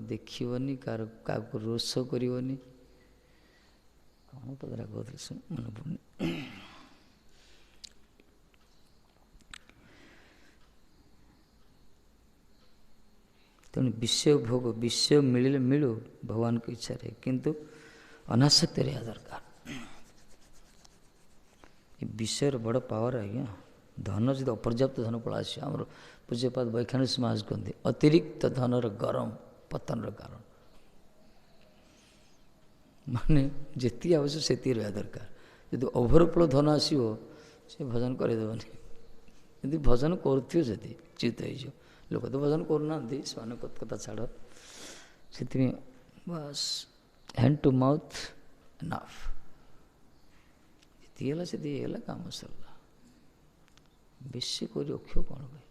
[SPEAKER 1] ଦେଖିବନି, କାହାକୁ ରୋଷ କରିବନି। କ'ଣ ପଦରା କହୁଥିଲେ ମନେ ପଡ଼ୁନି। ତେଣୁ ବିଷୟ ଭୋଗ, ବିଷୟ ମିଳିଲେ ମିଳୁ ଭଗବାନଙ୍କ ଇଚ୍ଛାରେ, କିନ୍ତୁ ଅନାସକ୍ତ ରହିବା ଦରକାର। ଏ ବିଷୟର ବଡ଼ ପାୱାର ଆଜ୍ଞା। ଧନ ଯଦି ଅପର୍ଯ୍ୟାପ୍ତ ଧନ ପଳେଇ ଆସିବ, ଆମର ପୂଜ୍ୟପାଦ ବୈଖାନସ ମହାରାଜ କୁହନ୍ତି ଅତିରିକ୍ତ ଧନର ଗରମ ପତନର କାରଣ। ମାନେ ଯେତିକି ଆବଶ୍ୟକ ସେତିକି ରହିବା ଦରକାର। ଯଦି ଓଭରଫ୍ଲୋ ଧନ ଆସିବ, ସେ ଭଜନ କରିଦେବନି। ଯଦି ଭଜନ କରୁଥିବ ଯଦି ଚିତ ହେଇଯିବ। ଲୋକ ତ ଭଜନ କରୁନାହାନ୍ତି, ସେମାନଙ୍କ କଥା ଛାଡ଼। ସେଥିପାଇଁ ବାସ୍ ହ୍ୟାଣ୍ଡ ଟୁ ମାଉଥ୍ ଏନଫ୍। ଯେତିକି ହେଲା ସେତିକି ହେଇଗଲା, କାମ ସରିଲା। ବେଶୀ କରି ରଖିବ କ'ଣ ପାଇଁ?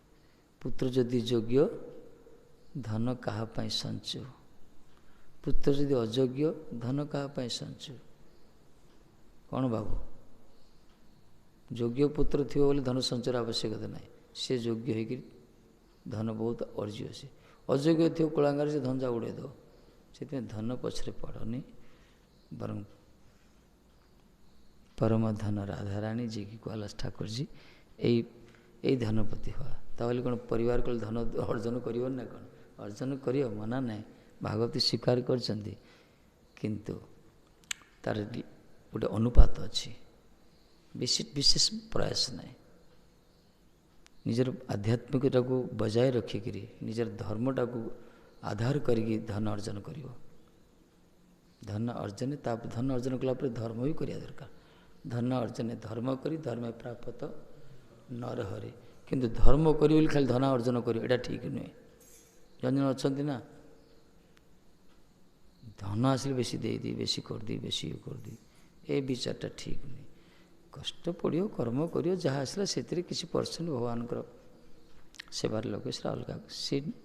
[SPEAKER 1] ପୁତ୍ର ଯଦି ଯୋଗ୍ୟ, ଧନ କାହା ପାଇଁ ସଞ୍ଚୟ। ପୁତ୍ର ଯଦି ଅଯୋଗ୍ୟ, ଧନ କାହା ପାଇଁ ସଞ୍ଚୟ? କ'ଣ ଭାବୁ? ଯୋଗ୍ୟ ପୁତ୍ର ଥିବ ବୋଲି ଧନ ସଞ୍ଚୟର ଆବଶ୍ୟକତା ନାହିଁ। ସେ ଯୋଗ୍ୟ ହେଇକିରି ଧନ ବହୁତ ଅର୍ଜିବ। ସେ ଅଯୋଗ୍ୟ ଥିବ କଳାଙ୍ଗାରେ, ସେ ଧନ ଯା ଉଡ଼େଇ ଦେବ। ସେଥିପାଇଁ ଧନ ପଛରେ ପଡ଼ନି, ବରଂ ପରମ ଧନ ରାଧାରାଣୀ ଯିଏକି କୁହାଲା ଠାକୁରଜୀ, ଏଇ ଧନ ପ୍ରତି ହବା। ତାହେଲେ କ'ଣ ପରିବାର କଲେ ଧନ ଅର୍ଜନ କରିବନି ନା କ'ଣ? ଅର୍ଜନ କରିବ, ମନା ନାହିଁ। ଭାଗବତୀ ସ୍ୱୀକାର କରିଛନ୍ତି, କିନ୍ତୁ ତାର ଗୋଟେ ଅନୁପାତ ଅଛି। ବିଶେଷ ପ୍ରୟାସ ନାହିଁ। ନିଜର ଆଧ୍ୟାତ୍ମିକତାକୁ ବଜାୟ ରଖିକିରି, ନିଜର ଧର୍ମଟାକୁ ଆଧାର କରିକି ଧନ ଅର୍ଜନ କରିବ। ଧନ ଅର୍ଜନ, ତାପରେ ଧନ ଅର୍ଜନ କଲା ପରେ ଧର୍ମ ବି କରିବା ଦରକାର। ଧନ ଅର୍ଜନ ଧର୍ମ କରି ଧର୍ମ ପ୍ରାପ୍ତ ନରହରି। କିନ୍ତୁ ଧର୍ମ କରିବ ବୋଲି ଖାଲି ଧନ ଅର୍ଜନ କରିବ, ଏଇଟା ଠିକ୍ ନୁହେଁ। ଜଣେ ଜଣେ ଅଛନ୍ତି ନା, ଧନ ଆସିଲେ ବେଶୀ ଦେଇଦିଏ, ବେଶୀ କରିଦିଏ, ବେଶୀ ଇଏ କରିଦିଏ। ଏ ବିଚାରଟା ଠିକ୍ ନୁହେଁ। କଷ୍ଟ ପଡ଼ିବ, କର୍ମ କରିବ, ଯାହା ଆସିଲା ସେଥିରେ କିଛି ପରସେଣ୍ଟ ଭଗବାନଙ୍କର ସେବାରେ ଲଗାଇ, ସେଟା ଅଲଗା,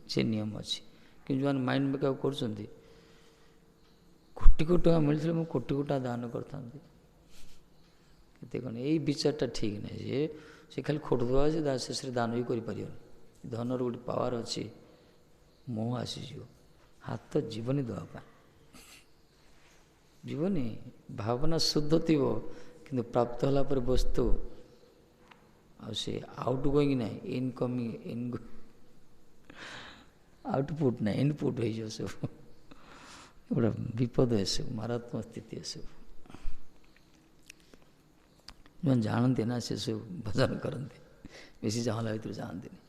[SPEAKER 1] ସେ ନିୟମ ଅଛି। କିନ୍ତୁ ଯେଉଁମାନେ ମାଇଣ୍ଡ ମେକଅପ୍ କରୁଛନ୍ତି, କୋଟି କୋଟି ଟଙ୍କା ମିଳିଥିଲେ ମୁଁ କୋଟି କୋଟି ଟଙ୍କା ଦାନ କରିଥାନ୍ତି, କେତେ କ'ଣ, ଏଇ ବିଚାରଟା ଠିକ୍ ନାହିଁ। ସେ ଖାଲି ଖୋଟୁଥିବା, ଯେ ଶେଷରେ ଦାନ ବି କରିପାରିବନି। ଧନର ଗୋଟେ ପାୱାର ଅଛି, ମୋହ ଆସିଯିବ, ହାତ ଯିବନି ଦେବା ପାଇଁ, ଯିବନି। ଭାବନା ଶୁଦ୍ଧ ଥିବ, କିନ୍ତୁ ପ୍ରାପ୍ତ ହେଲା ପରେ ବସ୍ତୁ ଆଉ ସେ ଆଉଟ୍ ଗୋଇଂ ନାହିଁ, ଇନକମିଂ ଆଉଟପୁଟ୍ ନାହିଁ, ଇନପୁଟ୍ ହେଇଯିବ ସବୁ। ଗୋଟେ ବିପଦ ଏସବୁ, ମାରାତ୍ମକ ସ୍ଥିତି ଏସବୁ। ଯେଉଁମାନେ ଜାଣନ୍ତି ନା, ସେସବୁ ଭଜନ କରନ୍ତି, ବେଶୀ ଚାହିଁଲା ଭିତରୁ ଜାଣନ୍ତିନି।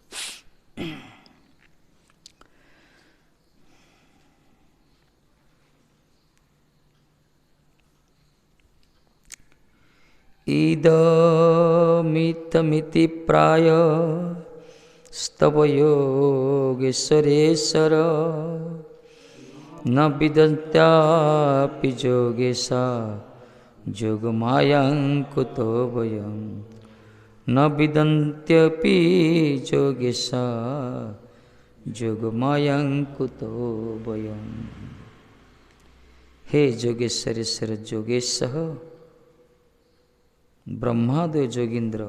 [SPEAKER 1] इदमितमिति प्राय स्तव योगेश्वरेश्वर न विदन्त्यापि योगेशा योगमायां कुतो वयं न विदन्त्यपि योगेशा योगमायां कुतो वयं। हे योगेश्वरेश्वर योगेशः ब्रह्मादय जोगींद्र,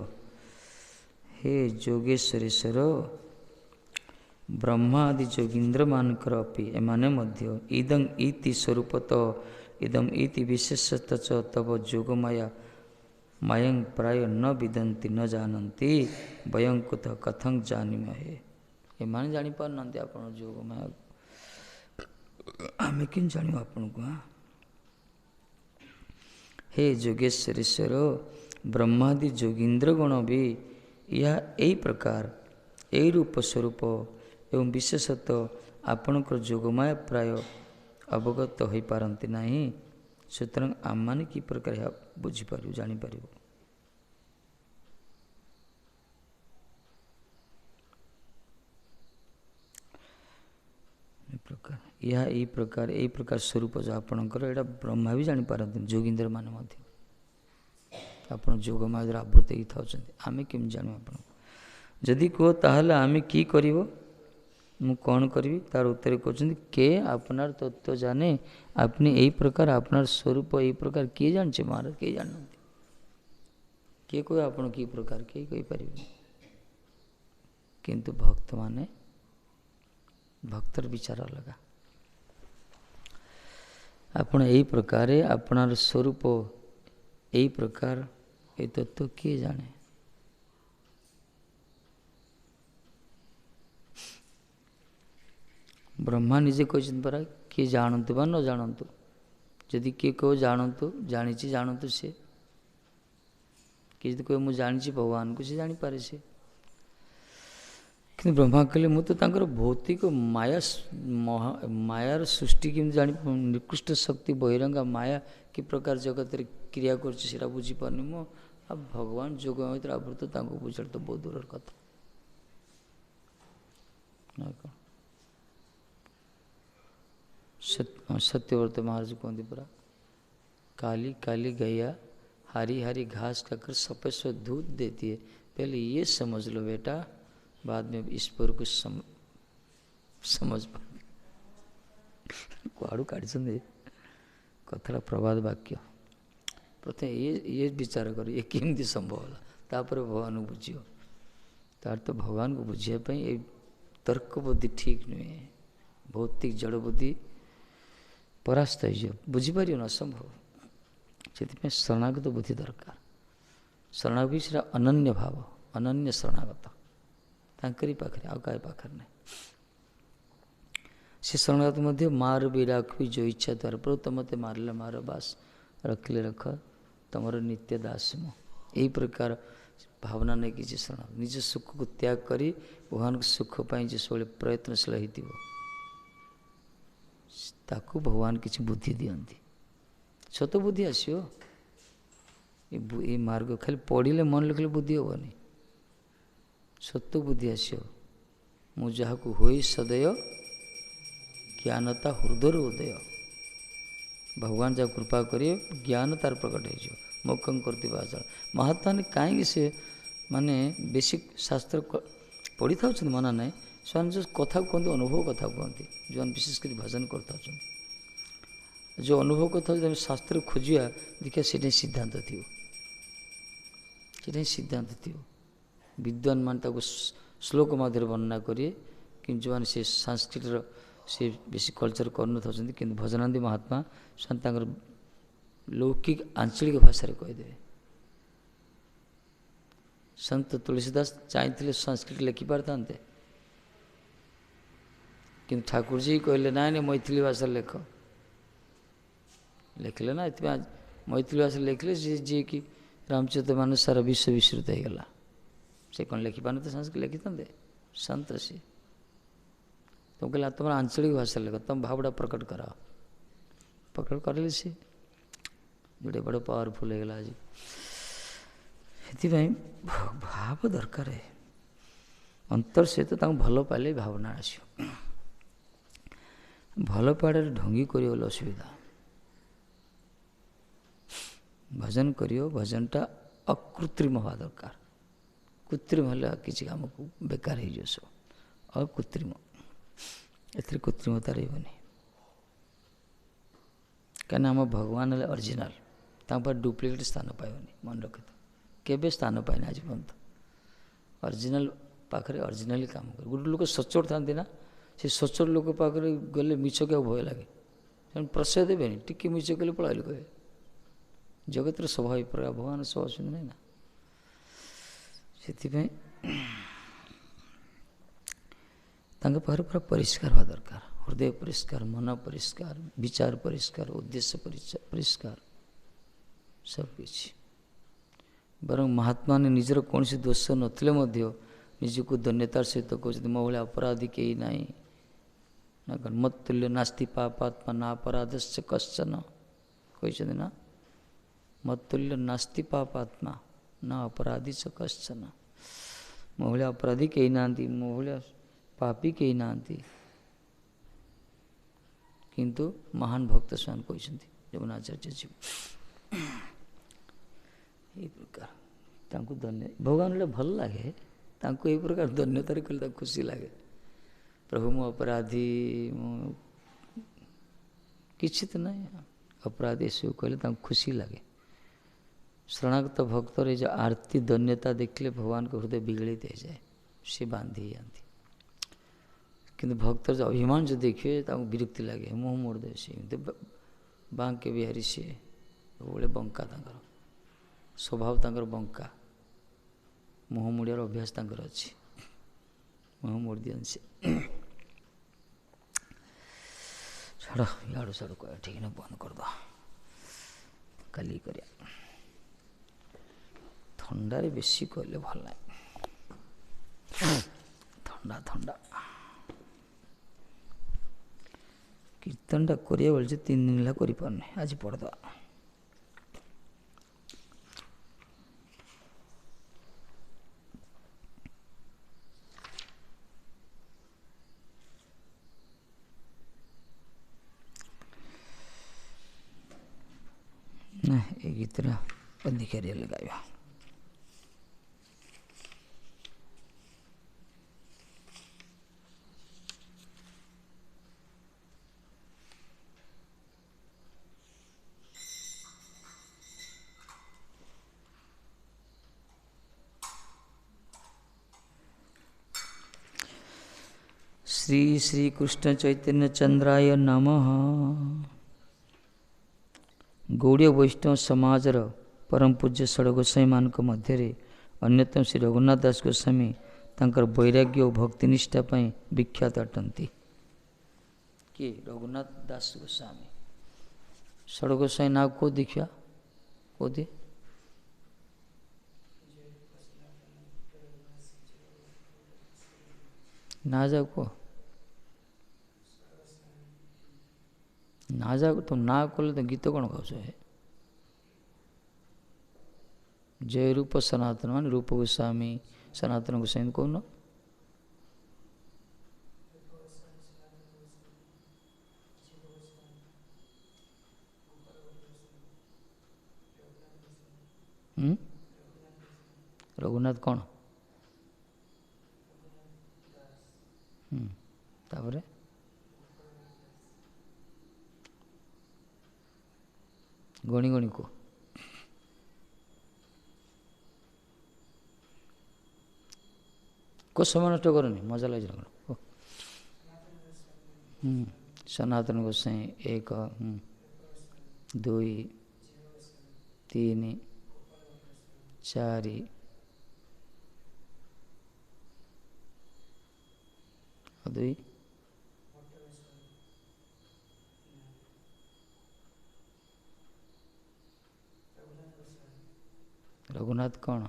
[SPEAKER 1] हे योगेश्वरेश्वर ब्रह्मादि जोगींद्र मानकर अपि एमाने मध्य इदं इति स्वरूपत इदम इति विशेषत च तव जोगमाया मायं प्राय न विदन्ति न जानन्ति वयं कुतः कथं जानीमहे। एमाने जानी पारनांती आपण जोगमाया, आमे किन जानियो आपण को। हे योगेश्वरेश्वर ब्रह्मादि जोगींद्र गण भी यह यही प्रकार यही रूप स्वरूप एवं विशेषतः आपणकर जोगमाया प्राय अवगत हो पारती नहीं। सुतरां आम मैंने कि प्रकार यह बुझीपर जापर प्रकार यही प्रकार स्वरूप जो आपणकर यहाँ ब्रह्मा भी जापारती जोगींद्र मान आप जोगमाया आवृत ही था आम केमी जानू आप जदि कह ताहले आम कि कर मु कौन करी तार उत्तर कहते के आपनार तत्व जाने अपनी यही प्रकार आपनार स्वरूप यही प्रकार किए जाने महाराज किए जानते किए कह आप कि प्रकार किए कही पारे किंतु भक्त माने भक्तर विचार अलग आपण यही प्रकार आपनार स्वरूप यही प्रकार ये तत्व किए जाने। ब्रह्मा निजे कहते परा किए जानतु बा न जानतु जदि किए कह जानतु जानी जानतु सी किए कह मुझे जानी भगवान को सी जानीपे सी कि ब्रह्मा कहले मु तो तांकर भौतिक माया मायार सृष्टि केमती जानी निकृष्ट शक्ति बहिरंगा माया कि प्रकार जगत क्रिया कर बुझीपारनी मु अब भगवान जोग भर आवृत बुझा तो बहुत दूर कथा सत्यव्रत महाराज कहते परा काली काली गैया हरी हरी घास खाकर सफेद सफेद दूध देती है। पहले ये समझ लो बेटा बाद में ईश्वर को समझ पा कुआड़ू काढ़ी कथा प्रभात वाक्य प्रथम ये विचार कर ये केमती संभव है तापर भगवान को बुझियो तार तो भगवान को बुझापी ये तर्क बुद्धि ठीक नुहे भौतिक जड़ बुद्धि परास्त हो बुझीपर न असंभव से शरणागत बुद्धि दरकार शरणागत भी से अनन्य भाव अनन्य शरणागत तांकरी पाखरे आ काय पाखरे नहीं से शरणागत मध्य मार भी राखी जो इच्छा द्वारा प्रभु तुम मत मारले मार बास रखले रख तुमर नित्य दास मो यही प्रकार भावना नहीं कि शरणागत निज सुख को त्याग करी भगवान सुख पाई जो सब प्रयत्नशील होती ताकू भगवान किसी बुद्धि दियंती सत बुद्धि आसो ये मार्ग खाली पढ़ले मन लिखले बुद्धि हेनी सत्य बुद्धि आसो मु जहाँ को होई सदय ज्ञानता हृदय उदय भगवान जहाँ कृपा करिए ज्ञान तार प्रकट हो मोक्षं करती बाचल महात्मा ने कहीं से माने बेसिक शास्त्र पढ़ी था मना ना से जो कथा कहते अनुभव कथा कहते जो विशेषकर भजन करता जो अनुभव कथा जब शास्त्र खोजा देखिए से सिद्धांत थी सिद्धांत थी विद्वान मान श्लोक मध्य वर्णना करिए कि जो मैंने से संस्कृत से बेसी कल्चर करन था कि भजनानंदी महात्मा से लौकिक आंचलिक भाषा कहीदे संत तुलसीदास चाहते संस्कृत लिखि पारता कि ठाकुर जी कहले ना मैथिली भाषा लेख लिखले ना इतने मैथिली भाषा लिखले जी कि रामचरित मानस सारा विश्व विस्तृत हो गला से कौन लिखिपार तो संस्कृत लिखि था संत सी तुम कहला तुम आंचलिक भाषा लिख तुम भावटा प्रकट कराओ प्रकट कर सी जोटे बड़ पावरफुल हो गला आज ସେଥିପାଇଁ ଭାବ ଦରକାର। ଅନ୍ତର ସହିତ ତାଙ୍କୁ ଭଲ ପାଇଲେ ଭାବନା ଆସିବ। ଭଲ ପାଇବାରେ ଢଙ୍ଗି କରିବ ବୋଲି ଅସୁବିଧା। ଭଜନ କରିବ, ଭଜନଟା ଅକୃତ୍ରିମ ହେବା ଦରକାର। କୃତ୍ରିମ ହେଲେ କିଛି କାମକୁ ବେକାର ହେଇଯିବ ସବୁ। ଅକୃତ୍ରିମ, ଏଥିରେ କୃତ୍ରିମତା ରହିବନି। କାହିଁକିନା ଆମ ଭଗବାନ ହେଲେ ଅରିଜିନାଲ, ତାଙ୍କ ପାଖରେ ଡୁପ୍ଲିକେଟ୍ ସ୍ଥାନ ପାଇବନି। ମନେ ରଖିଥ, କେବେ ସ୍ଥାନ ପାଇନି ଆଜି ପର୍ଯ୍ୟନ୍ତ। ଅରିଜିନାଲ ପାଖରେ ଅରିଜିନାଲି କାମ କରେ। ଗୋଟେ ଲୋକ ସଚୋଟ ଥାନ୍ତି ନା, ସେ ସଚୋଟ ଲୋକ ପାଖରେ ଗଲେ ମିଛ ଆଉ ଭୟ ଲାଗେ, ସେମାନେ ପ୍ରଶ୍ରୟ ଦେବେନି। ଟିକେ ମିଛ କଲେ ପଳାଇଲେ କହିବେ। ଜଗତର ସ୍ୱଭାବ ପ୍ରକାର, ଭଗବାନ ସ୍ୱଭାବ ଶୁଣି ନାହିଁ ନା। ସେଥିପାଇଁ ତାଙ୍କ ପାଖରେ ପୁରା ପରିଷ୍କାର ହେବା ଦରକାର। ହୃଦୟ ପରିଷ୍କାର, ମନ ପରିଷ୍କାର, ବିଚାର ପରିଷ୍କାର, ଉଦ୍ଦେଶ୍ୟ ପରିଷ୍କାର, ସବୁକିଛି। ବରଂ ମହାତ୍ମାମାନେ ନିଜର କୌଣସି ଦୋଷ ନଥିଲେ ମଧ୍ୟ ନିଜକୁ ଧନ୍ୟତାର ସହିତ କହୁଛନ୍ତି, ମୋ ଭଳିଆ ଅପରାଧୀ କେହି ନାହିଁ। ନା ମତ୍ତୁଲ୍ୟ ନାସ୍ତି ପାପାତ୍ମା ନା ଅପରାଧସ୍ୟ କଶ୍ଚନ କହିଛନ୍ତି ନା। ମତ୍ତୁଲ୍ୟ ନାସ୍ତି ପାପାତ୍ମା ନା ଅପରାଧୀ ସ କଶ୍ଚନ। ମୋ ଭଳିଆ ଅପରାଧୀ କେହି ନାହାନ୍ତି, ମୋ ଭଳିଆ ପାପୀ କେହି ନାହାନ୍ତି। କିନ୍ତୁ ମହାନ ଭକ୍ତ ସେମାନେ କହିଛନ୍ତି, ଯମୁନାଚାର୍ଯ୍ୟ ଜୀବ। ଏହି ପ୍ରକାର ତାଙ୍କୁ ଧନ୍ୟ, ଭଗବାନ ହେଲେ ଭଲ ଲାଗେ। ତାଙ୍କୁ ଏହି ପ୍ରକାର ଧନ୍ୟତାରେ କଲେ ତାଙ୍କୁ ଖୁସି ଲାଗେ। ପ୍ରଭୁ ମୁଁ ଅପରାଧୀ, ମୁଁ କିଛି ତ ନାହିଁ ଅପରାଧୀ, ଏସବୁ କହିଲେ ତାଙ୍କୁ ଖୁସି ଲାଗେ। ଶରଣାଗତ ଭକ୍ତର ଏ ଯେଉଁ ଆରତି ଧନ୍ୟତା ଦେଖିଲେ ଭଗବାନଙ୍କ ହୃଦୟ ବିଗଳିତ ହେଇଯାଏ, ସେ ବାନ୍ଧି ହେଇଯାନ୍ତି। କିନ୍ତୁ ଭକ୍ତର ଯେଉଁ ଅଭିମାନ ଯଦି ଦେଖିବେ ତାଙ୍କୁ ବିରକ୍ତି ଲାଗେ। ମୁହଁ ମୋଡ଼ିଦେବେ ସେ, ଏମିତି ବାଙ୍କେ ବିହାରୀ ସିଏ, ସବୁବେଳେ ବଙ୍କା ତାଙ୍କର ସ୍ୱଭାବ, ତାଙ୍କର ବଙ୍କା। ମୁହଁ ମୋଡ଼ିବାର ଅଭ୍ୟାସ ତାଙ୍କର ଅଛି, ମୁହଁ ମୋଡ଼ି ଦିଅନ୍ତି ସେ। ଛାଡ଼, ଇଆଡ଼ୁ ସିଆଡ଼ୁ କହିବା ଠିକ୍ ନା, ବନ୍ଦ କରିଦେବା, କାଲି କରିବା। ଥଣ୍ଡାରେ ବେଶୀ କହିଲେ ଭଲ ନାହିଁ। ଥଣ୍ଡା ଥଣ୍ଡା କୀର୍ତ୍ତନଟା କରିବା ବୋଲି 3 ଦିନ ହେଲା କରିପାରୁନି, ଆଜି ପଢ଼ିଦେବା। ନା ଏ ଗୀତଟା ଅଧିକାରୀ ହେଲେ ଗାଇବା। ଶ୍ରୀ ଶ୍ରୀ କୃଷ୍ଣ ଚୈତନ୍ୟ ଚନ୍ଦ୍ରାୟ ନମଃ। ଗୌଡ଼ୀୟ ବୈଷ୍ଣବ ସମାଜର ପରମ ପୂଜ୍ୟ ଷଡ଼ ଗୋସ୍ୱାମୀମାନଙ୍କ ମଧ୍ୟରେ ଅନ୍ୟତମ ଶ୍ରୀ ରଘୁନାଥ ଦାସ ଗୋସ୍ୱାମୀ ତାଙ୍କର ବୈରାଗ୍ୟ ଓ ଭକ୍ତିନିଷ୍ଠା ପାଇଁ ବିଖ୍ୟାତ ଅଟନ୍ତି। କିଏ? ରଘୁନାଥ ଦାସ ଗୋସ୍ୱାମୀ। ଷଡ଼ ଗୋସ୍ୱାମୀ ନାଁ କେଉଁ ଦେଖିବା, କେଉଁଠି? ନା ଯାଉ କୁହ, ନା ଯାଉ। ତ ନା କଲେ ତ ଗୀତ କ'ଣ ଗାଉଛ? ଜୟ ରୂପ ସନାତନ, ମାନେ ରୂପ ଗୋସ୍ୱାମୀ, ସନାତନ ଗୋସ୍ୱାମୀ କହୁନ। ରଘୁନାଥ କ'ଣ? ତାପରେ ଗଣି ଗଣି କୁହ। କେଉଁ ସମୟ ନଷ୍ଟ କରନି, ମଜା ଲାଗୁଛି ନା କ'ଣ? ସନାତନ ଗୋସ୍ୱାମୀ 1, 2, 3, 4 2 ରଘୁନାଥ କ'ଣ?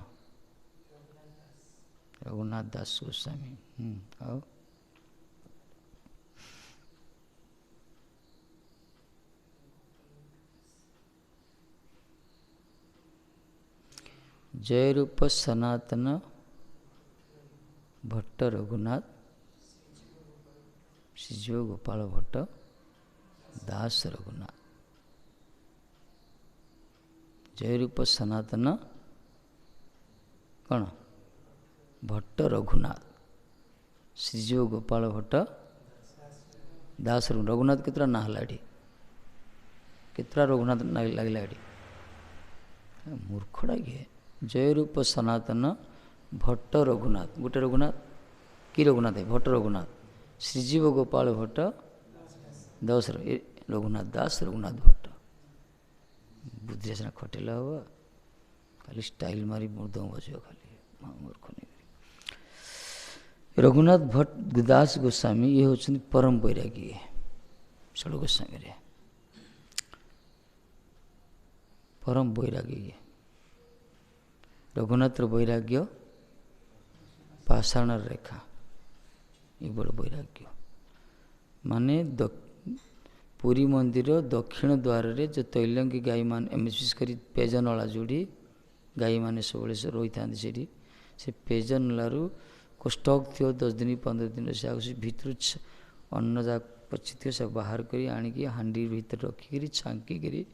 [SPEAKER 1] ରଘୁନାଥ ଦାସ ଗୋସ୍ୱାମୀ। ଆଉ जय रूप सनातन भट्ट रघुनाथ श्रीजीव गोपाल भट्ट दास रघुनाथ। जय रूप सनातन कौन भट्ट रघुनाथ श्रीजीव गोपाल भट्ट दास रघुनाथ केतरा ना हला एठी केतरा रघुनाथ लगला एठी मूर्खड़ा किए। जय रूप सनातन भट्ट रघुनाथ गोटे रघुनाथ कि रघुनाथ है भट्ट रघुनाथ श्रीजीव गोपाल भट्ट दास रघुनाथ दास रघुनाथ भट्ट बुद्धि सीना खटेला हुआ खाली स्टाइल मारी मृदंग बजो खाली मूर्ख नहीं। रघुनाथ भट्ट दास गोस्वामी ये होचंदी परम वैरागी षड गोस्वामी रे परम वैरागी। रघुनाथ वैराग्य पाषाण रेखा ये बड़ वैराग्य माने पुरी मंदिर दक्षिण द्वार रे जो तैलंगी गाई मान विशेष कर पेजनला जोड़ी गाई मैंने सब रही था से पेजनलू को स्टॉक थी 10 दिन 15 दिन से भीतर अन्न जा पची थी सब बाहर करी आनिकी हांडी भीतर रखिकी छांकी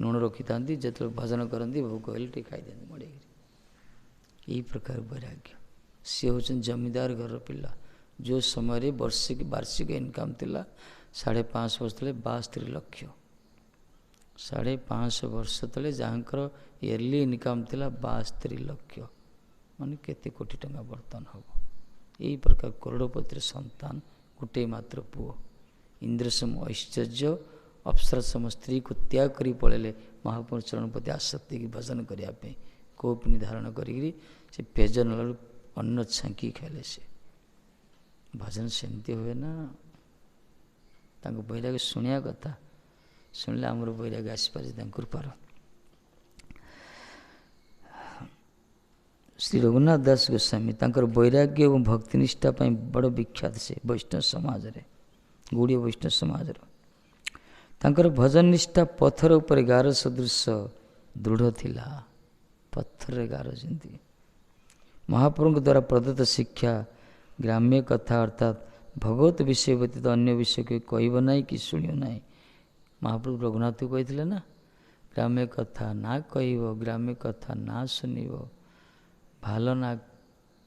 [SPEAKER 1] लुण रखी था जो भजन करती भोग हेल्ले टे खाई दिखाते मड़े यही प्रकार वैराग्य सी हूँ जमीदार घर पिला जो समय वार्षिक इनकम थिला 5.5 वर्ष तले 72 लाख 5.5 वर्ष तले जहाँकर इयरली इनकम थिला 72 लाख माने केते कोटी टंका बर्तन हम यही प्रकार करोड़पतिर संतान गोटे मात्र पुओ इंद्रसम ऐश्वर्य अप्सरसम स्त्री को त्याग करी पड़े महापुरुष चरण प्रति आसक्ति की भजन करने कोपनी धारण करी से पेजन अन्न छांकी खाइले से भजन सेमती हुए ना वैराग्य शुणिया कथा शुणिले आमर वैराग्य आसपार कृपार। श्री रघुनाथ दास गोस्वामी वैराग्य और भक्तिनिष्ठा बड़ विख्यात से वैष्णव समाज रे गौड़ीय वैष्णव समाज भजन निष्ठा पत्थर उपर गार सदृश दृढ़ थिला पत्थर गार जमी महाप्रभु द्वारा प्रदत्त शिक्षा ग्राम्य कथा अर्थात भगवत विषय व्यतीत अन्य विषय कोई कहब ना कि शुणु ना महाप्रभु रघुनाथ को कही ना ग्राम्य कथा ना कह ग्राम्य कथा ना शुणव भाल ना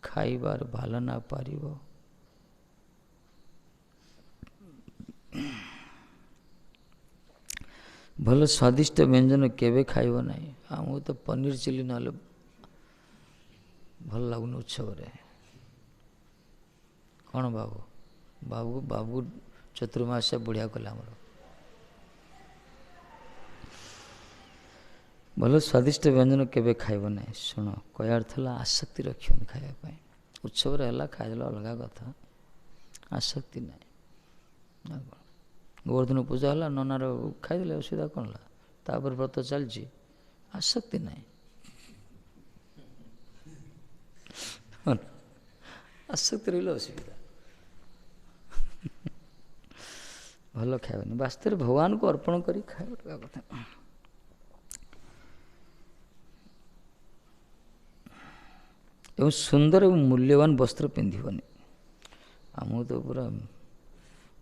[SPEAKER 1] खाइबार भाल ना पार भल स्वादिष्ट व्यंजन केवे खाइब ना आमको तो पनीर चिली ना भल लगुन उत्सव कौन बाबू बाबू बाबू चतुर्मास बढ़िया कला आमर भल स्वादिष्ट व्यंजन केवे खाइब ना शुण कहर था आसक्ति रखिए खायापी उत्सव खाइल अलग कथा आसक्ति ना गोवर्धन पूजा है ननार खाईदे असुविधा कौन है तापर व्रत चलती आसक्ति ना आसक्ति रही असुविधा भल खाइबनी वास्तव भगवान को अर्पण कर खाଇବା कथा। एवं सुंदर और मूल्यवान वस्त्र पिंधबनी आमको तो पूरा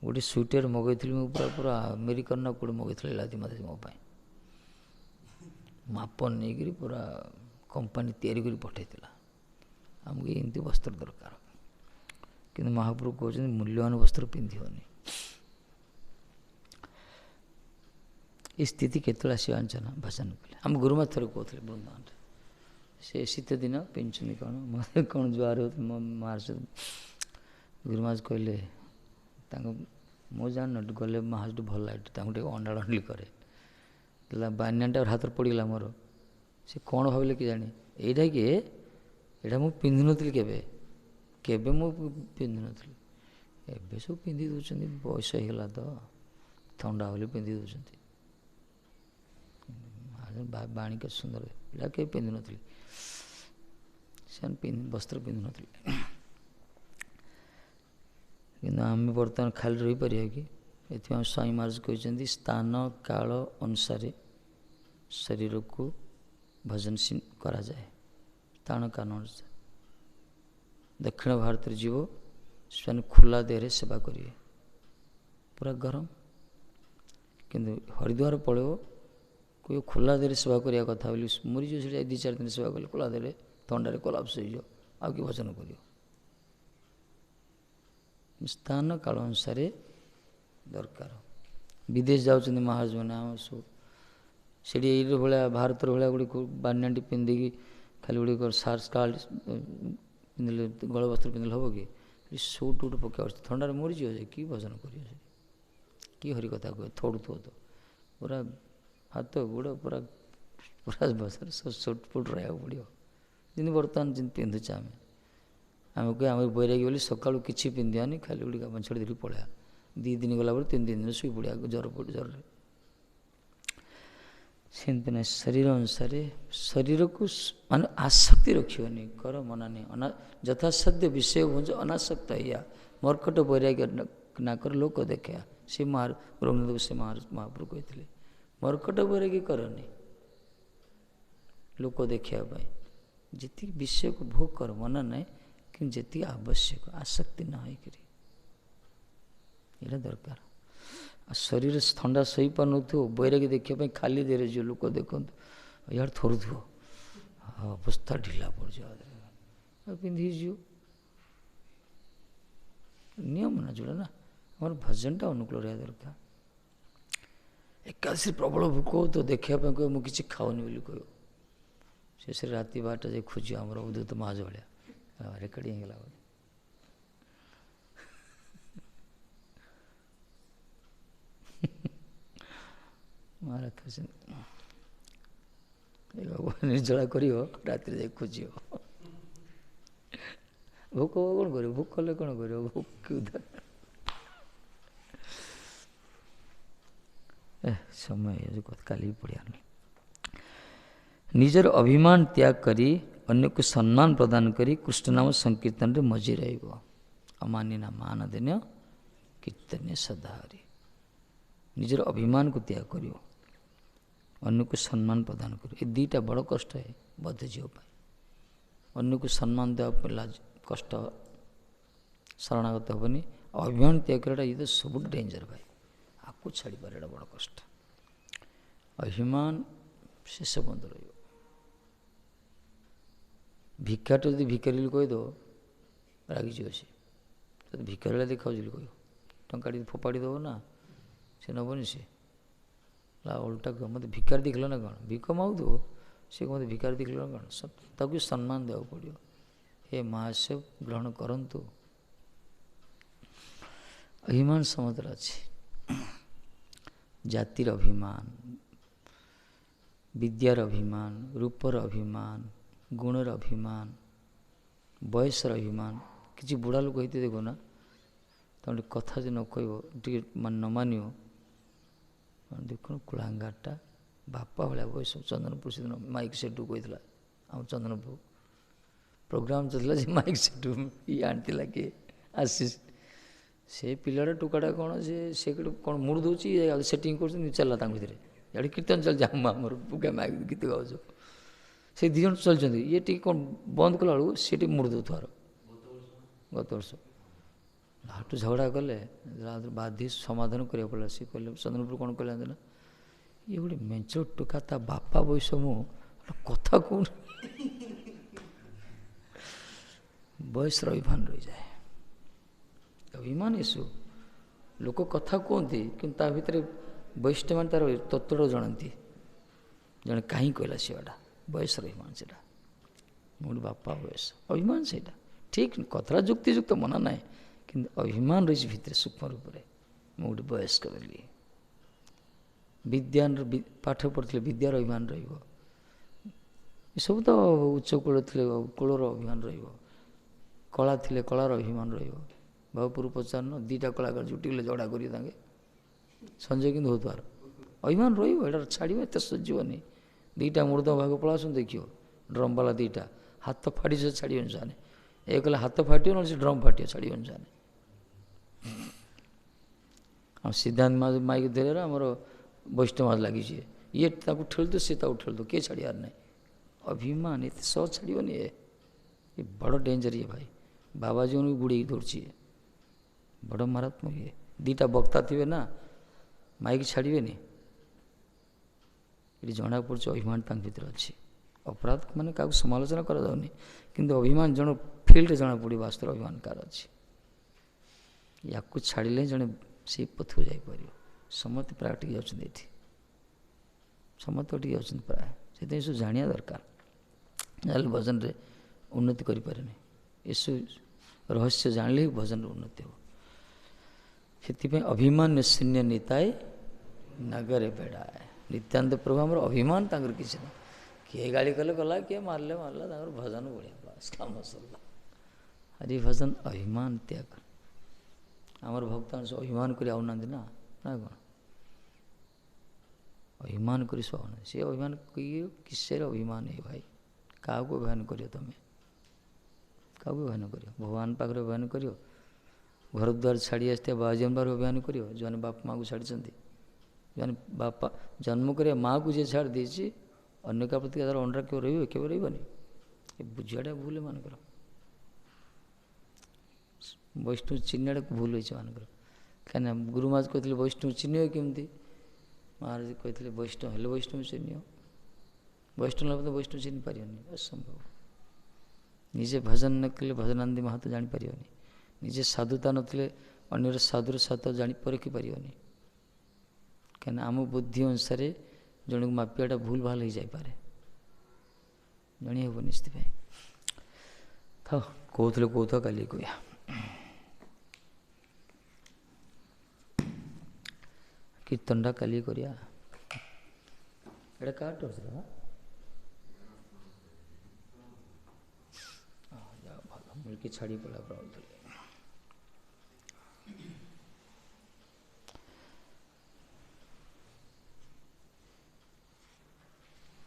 [SPEAKER 1] गोटे स्वेटर मगई पूरा पूरा अमेरिकन ना कौट मगई लादी मत मो माप नहीं पूरा कंपानी तैयारी कर पठे आमको एमती वस्त्र दरकार कि महाप्रभु कहते मूल्यवान वस्त्र पिंधबनी ये स्थिति केतल आसना भजन कले आम गुरुमा थर कहते वृंदावन से शीत दिन पिंधुनी कौन मत कौन जुआर मार्च गुरुमाज कहले मो जान गले महाजू भल लाइट अंडा अंडली करे बानियाटा हाथ पड़गला मोर से कौन भाविले कि जानी यहीटा कि यहाँ मुझे पिंधु नी केवे मु पिंधु नी एवं सब पिंधि दौरान बयस होगा तो थंडा होली पिंधि दौरान बाणी के सुंदर यहाँ कहीं पिंधु नी से वस्त्र पिंधु नी कि आम बर्तमान खाली रही पार कि ये स्वामी महाराज कहते स्थान काल अनुसार शरीर को भजन करा जाए ତାଣ କାନ ଅନୁସାରେ। ଦକ୍ଷିଣ ଭାରତରେ ଯିବ ସେମାନେ ଖୋଲା ଦେହରେ ସେବା କରିବେ, ପୁରା ଗରମ। କିନ୍ତୁ ହରିଦ୍ୱାର ପଳେଇବ, କହିବ ଖୋଲା ଦେହରେ ସେବା କରିବା କଥା ବୋଲି ମରିଯିବ। ସେଠି 2-4 ଦିନ ସେବା କଲେ ଖୋଲା ଦେହରେ ଥଣ୍ଡାରେ କୋଲାପ୍ସ ହେଇଯିବ, ଆଉ କି ଭଜନ କରିବ। ସ୍ଥାନ କାଳ ଅନୁସାରେ ଦରକାର। ବିଦେଶ ଯାଉଛନ୍ତି ମହାରାଜମାନେ, ଆମ ସବୁ ସେଠି ଏଇ ଭଳିଆ ଭାରତର ଭଳିଆ ଗୁଡ଼ିକ ବାନିଆଣ୍ଟି ପିନ୍ଧିକି ଖାଲି ଗୁଡ଼ିକ ସାର୍ଟ ସ୍କାର୍ଟ ପିନ୍ଧିଲେ, ଗଳ ବସ୍ତ୍ର ପିନ୍ଧିଲେ ହେବ କି? ସୁଟ୍ ଉଟ୍ ପକାଇ ଥଣ୍ଡାରେ ମରିଯିବ ଯେ, କି ଭଜନ କରିବ ସେଠି? କି ହରି କଥା କୁହେ? ଥୋଡ଼ୁଥିବ ତ ପୁରା ହାତ ଗୋଡ଼ ପୁରା ପୁରା ବସାରେ ସବୁ ସୁଟ୍ ଫୁଟ୍ ରହିବାକୁ ପଡ଼ିବ। ଯେମିତି ବର୍ତ୍ତମାନ ଯେମିତି ପିନ୍ଧୁଛେ ଆମେ କହେ ଆମର ବୈରାଗୀ ବୋଲି ସକାଳୁ କିଛି ପିନ୍ଧିବାନି, ଖାଲି ଗୁଡ଼ିକ ଛାଡ଼ି ଧରି ପଳେଇବା। 2 ଦିନ ଗଲା ପରେ 3 ଦିନ ଶୋଇ ପଡ଼ିବା ଜ୍ୱରରେ। ସେମିତି ନାହିଁ, ଶରୀର ଅନୁସାରେ ଶରୀରକୁ ମାନେ ଆସକ୍ତି ରଖିବନି, କର ମନା ନାହିଁ। ଯଥାସାଧ୍ୟ ବିଷୟ ଭୁଞ୍ଜ ଅନାସକ୍ତ ହେଇଆ, ମର୍କଟ ବୈରାଗ୍ୟ ନା କର ଲୋକ ଦେଖେଆ। ସେ ରଘୁନାଥ ସେ ମହାପ୍ରଭୁ କହିଥିଲେ, ମର୍କଟ ବୈରାଗ୍ୟ କରନି ଲୋକ ଦେଖିବା ପାଇଁ। ଯେତିକି ବିଷୟକୁ ଭୋଗ କର ମନା ନାହିଁ, କିନ୍ତୁ ଯେତିକି ଆବଶ୍ୟକ, ଆସକ୍ତି ନ ହେଇକରି, ଏଇଟା ଦରକାର। ଆଉ ଶରୀର ଥଣ୍ଡା ଶୋଇପାରୁନଥିବ, ବୈରାଗ୍ୟ ଦେଖିବା ପାଇଁ ଖାଲି ଦେହରେ ଯିବ, ଲୋକ ଦେଖନ୍ତୁ ଇଆଡ଼େ ଥରୁଥିବ, ଅବସ୍ଥା ଢିଲା ପଡ଼ିଯିବ, ପିନ୍ଧିକି ଯିବ। ନିୟମ ନା ଯୋଉଟା ନା, ଆମର ଭଜନଟା ଅନୁକୂଳ ରହିବା ଦରକାର। ଏକାଦଶୀ ପ୍ରବଳ ଭୋକ ହଉଥିବ, ଦେଖିବା ପାଇଁ କହିବ ମୁଁ କିଛି ଖାଉନି ବୋଲି କହିବ। ଶେଷରେ ରାତି 12ଟା ଯାଇ ଖୋଜିବ, ଆମର ଉଦ୍ଧତ ମହାଜ ଭଳିଆ ରେକର୍ଡିଂ ହେଇଗଲା ବୋଲି। ନିର୍ଜଳା କରିବ, ରାତିରେ ଯାଇ ଖୋଜିବ। ଭୋକ କ'ଣ କରିବ? ଭୋକ କଲେ କ'ଣ କରିବ? ସମୟ କାଲି ବି ପଢ଼ିବାନି। ନିଜର ଅଭିମାନ ତ୍ୟାଗ କରି ଅନ୍ୟକୁ ସମ୍ମାନ ପ୍ରଦାନ କରି କୃଷ୍ଣନାମ ସଂକୀର୍ତ୍ତନରେ ମଜି ରହିବ। ଅମାନିନା ମାନ ଦିନ କୀର୍ତ୍ତନ୍ୟ ସଦାହରି। ନିଜର ଅଭିମାନକୁ ତ୍ୟାଗ କରିବ, ଅନ୍ୟକୁ ସମ୍ମାନ ପ୍ରଦାନ କରିବ। ଏ ଦୁଇଟା ବଡ଼ କଷ୍ଟ ହୁଏ ବଦ୍ଧ ଝିଅ ପାଇଁ। ଅନ୍ୟକୁ ସମ୍ମାନ ଦେବା କଷ୍ଟ, ଶରଣାଗତ ହେବନି। ଅଭିମାନ ତ୍ୟାଗ କରିବାଟା ଇଏ ତ ସବୁଠୁ ଡେଞ୍ଜର ଭାଇ, ଆକୁ ଛାଡ଼ିପାରେ, ଏଇଟା ବଡ଼ କଷ୍ଟ। ଅଭିମାନ ଶେଷ ପର୍ଯ୍ୟନ୍ତ ରହିବ। ଭିକାଟା ଯଦି ଭିକାରୀ ବୋଲି କହିଦେବ, ରାଗିଯିବ ସେ। ଯଦି ଭିକାରୀ ଭଳିଆ ଦେଖାଉଛି ବୋଲି କହିବ, ଟଙ୍କା ଟିକେ ଫୋପାଡ଼ି ଦେବ ନା, ସେ ନେବନି। ସେ ଓଲଟା କହିବ ମୋତେ ଭିକାରୀ ଦେଖିଲ ନା କ'ଣ? ଭିକ ମାଗୁଥିବ, ସେ ମୋତେ ଭିକାରୀ ଦେଖିଲ ନା କ'ଣ? ତାକୁ ସମ୍ମାନ ଦେବାକୁ ପଡ଼ିବ। ହେ ମହାଶୟ ଗ୍ରହଣ କରନ୍ତୁ। ଅଭିମାନ ସମସ୍ତର ଅଛି। ଜାତିର ଅଭିମାନ, ବିଦ୍ୟାର ଅଭିମାନ, ରୂପର ଅଭିମାନ, ଗୁଣର ଅଭିମାନ, ବୟସର ଅଭିମାନ। କିଛି ବୁଢ଼ା ଲୋକ ହେଇତେ ଦେଖ ନା, ତମେ କଥା ଯେ ନ କହିବ, ଟିକେ ନ ମାନିବ, ଦେଖୁନ କୁଳାଙ୍ଗାରଟା ବାପା ଭଳିଆ ବୟସ। ଚନ୍ଦନପୁର ସେଦିନ ମାଇକ୍ ସେଠୁ କହିଥିଲା, ଆମ ଚନ୍ଦନପୁର ପ୍ରୋଗ୍ରାମ ଚାଲିଥିଲା ଯେ ମାଇକ୍ ସେଠୁ ଇଏ ଆଣିଥିଲା, କିଏ ଆଶିଷ। ସେ ପିଲାଟା ଟୋକାଟା କ'ଣ ସେ କ'ଣ ମୁଡ଼ ଦେଉଛି, ସେଟିଂ କରୁଛନ୍ତି, ଚାଲିଲା ତାଙ୍କ ଭିତରେ। ଇଆଡ଼େ କୀର୍ତ୍ତନ ଚାଲିଛି, ଆମର ମାଇକ୍ ଗୀତ ଗାଉଛୁ। ସେ 2 ଜଣ ଚାଲିଛନ୍ତି, ଇଏ ଟିକେ କ'ଣ ବନ୍ଦ କଲା ବେଳକୁ ସେ ଟିକେ ମୁଡ଼ ଦେଉଥିବାର। ଗତ ବର୍ଷ ହାଟୁ ଝଗଡ଼ା କଲେ, ବାଧ୍ୟ ସମାଧାନ କରିବାକୁ ପଡ଼ିଲା। ସେ କହିଲେ, ଚନ୍ଦ୍ରପୁର କ'ଣ କହିଲେ ନା, ଇଏ ଗୋଟେ ମେଞ୍ଚ ଟୋକା, ତା ବାପା ବୟସ ମୁଁ, କଥା କହୁନି। ବୟସର ଅଭିମାନ ରହିଯାଏ। ଅଭିମାନ ଏସବୁ ଲୋକ କଥା କୁହନ୍ତି, କିନ୍ତୁ ତା ଭିତରେ ବୈଷ୍ଣବମାନେ ତାର ତତ୍ତ୍ୱଟା ଜାଣନ୍ତି। ଜଣେ କାହିଁ କହିଲା ସେଟା ବୟସର ଅଭିମାନ, ସେଇଟା ମୁଁ ଗୋଟେ ବାପା ବୟସ ଅଭିମାନ, ସେଇଟା ଠିକ୍ କଥାଟା ଯୁକ୍ତିଯୁକ୍ତ ମନା ନାହିଁ, କିନ୍ତୁ ଅଭିମାନ ରହିଛି ଭିତରେ ସୂକ୍ଷ୍ମ ରୂପରେ। ମୁଁ ଗୋଟେ ବୟସ୍କ ବୋଲି। ବିଦ୍ୟାର ପାଠ ପଢ଼ିଥିଲେ ବିଦ୍ୟାର ଅଭିମାନ ରହିବ। ଏସବୁ ତ ଉଚ୍ଚ କୂଳ ଥିଲେ କୂଳର ଅଭିମାନ ରହିବ। କଳା ଥିଲେ କଳାର ଅଭିମାନ ରହିବ। ବାବୁପୁର ପଚାରୁନ, 2ଟା କଳାକାର ଜୁଟିଲେ ଝଗଡ଼ା କରିବେ ତାଙ୍କେ, ସଞ୍ଜୟ କିନ୍ତୁ ହେଉଥିବାର ଅଭିମାନ ରହିବ। ଏଇଟା ଛାଡ଼ିବ, ଏତେ ସଜିବନି। 2ଟା ମୃଦ ଭାଗ ପଳାସନ୍ତୁ, ଦେଖିବ ଡ୍ରମ୍ବାଲା 2ଟା ହାତ ଫାଟିଛ, ଛାଡ଼ିବନି ସେମାନେ। ଏ କହିଲେ ହାତ ଫାଟିବ, ନହେଲେ ସେ ଡ୍ରମ୍ ଫାଟିବ, ଛାଡ଼ିବନି ସେମାନେ। ଆଉ ସିଦ୍ଧାନ୍ତ ମାଇକ ଧରିବାର ଆମର ବୈଷ୍ଣବ ଲାଗିଛି, ଇଏ ତାକୁ ଠେଳୁଥିବ, ସିଏ ତାକୁ ଠେଳୁଥିବ, କିଏ ଛାଡ଼ିବାର ନାହିଁ। ଅଭିମାନ ଏତେ ସହ ଛାଡ଼ିବନି। ये बड़ डेंजर ये भाई, बाबाजी को गुड़े दौड़ी बड़ मारात्मक ये। दीटा बक्ता थे ना माइक छाड़े ये जना पड़े अभिमान भर अच्छी। अपराध माने क्या समालोचना कराऊनी किंतु अभिमान जन फिल्ड जना पड़े वास्तव अभिमान कार अच्छी। या छाड़िले जड़े से पथ को जापर समस्त प्राय टी जाती समस्त टी जाती प्राय से सब जाना दरकार जान भजन रे उन्नति करें एसु रहस्य जानले ही भजन उन्नति हो। से अभिमान शून्य निताय नगरे बेड़ाए नित्यानंद प्रभु आम अभिमान तर किसी ना किए गाड़ी कले गला किए मारले मारला भजन बढ़िया बास काम सरला। हरि भजन अभिमान त्याग आमर भक्त सब अभिमान कर आउना ना कौन अभिमान कर आना सी अभिमान किसर अभिमान है भाई क्या अभिमान करियो तुम क्या अभिमान करियो भगवान पाखे अभिमान करियो घर द्वार छाड़ी आसते बाजन बार अभिमान करियो जो बाप माँ को छाड़ी जो बापा जन्म कर माँ को जी छाड़ देती अन्य का प्रति तार अंडा क्यों रही क्यों रही बुझाटा भूल मानकर वैष्णव चिन्हटा भूल होती मानकर कहीं गुरु महाराज कहते वैष्णव चिन्ह केमती महाराज कहते वैष्णव हेल्ले वैष्णव चिन्ह वैष्णव तो वैष्णव चिन्ह पारे असंभव निजे भजन न कले भजनानंदी महत्व जापर निजे साधुता नथिले अन्यर साधुर साधु जानी परखी पारे कहीं आम बुद्धि अनुसार जन को मापियाटा भूल भाल हो जापे जानी हेनी से था कहते कौथ काली कह कीर्तनटा काली करिया एटा का टर्च भल मिलके छाड़ी पड़ा प्रभु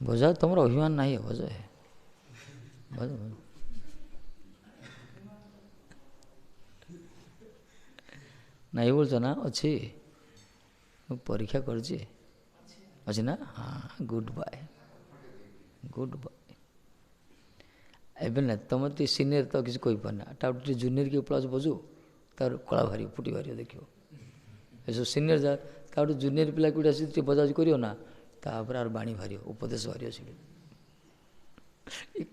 [SPEAKER 1] बजा तुम अभिमान नहीं है बजा है बजा नहीं बोलच ना अच्छी परीक्षा करछे अच्छी ना हाँ गुड बाय एबे ना तुम तो सीनियर तो किसी कोई पाना टाउट जूनियर के प्लस बजू तार कला भारी फुटी भारी देखियो ऐसा सीनियर जा ताउट जूनियर पिला कूट आसी बजाज करियो ना तापर आर बाणी भारी उपदेश भारी अच्छे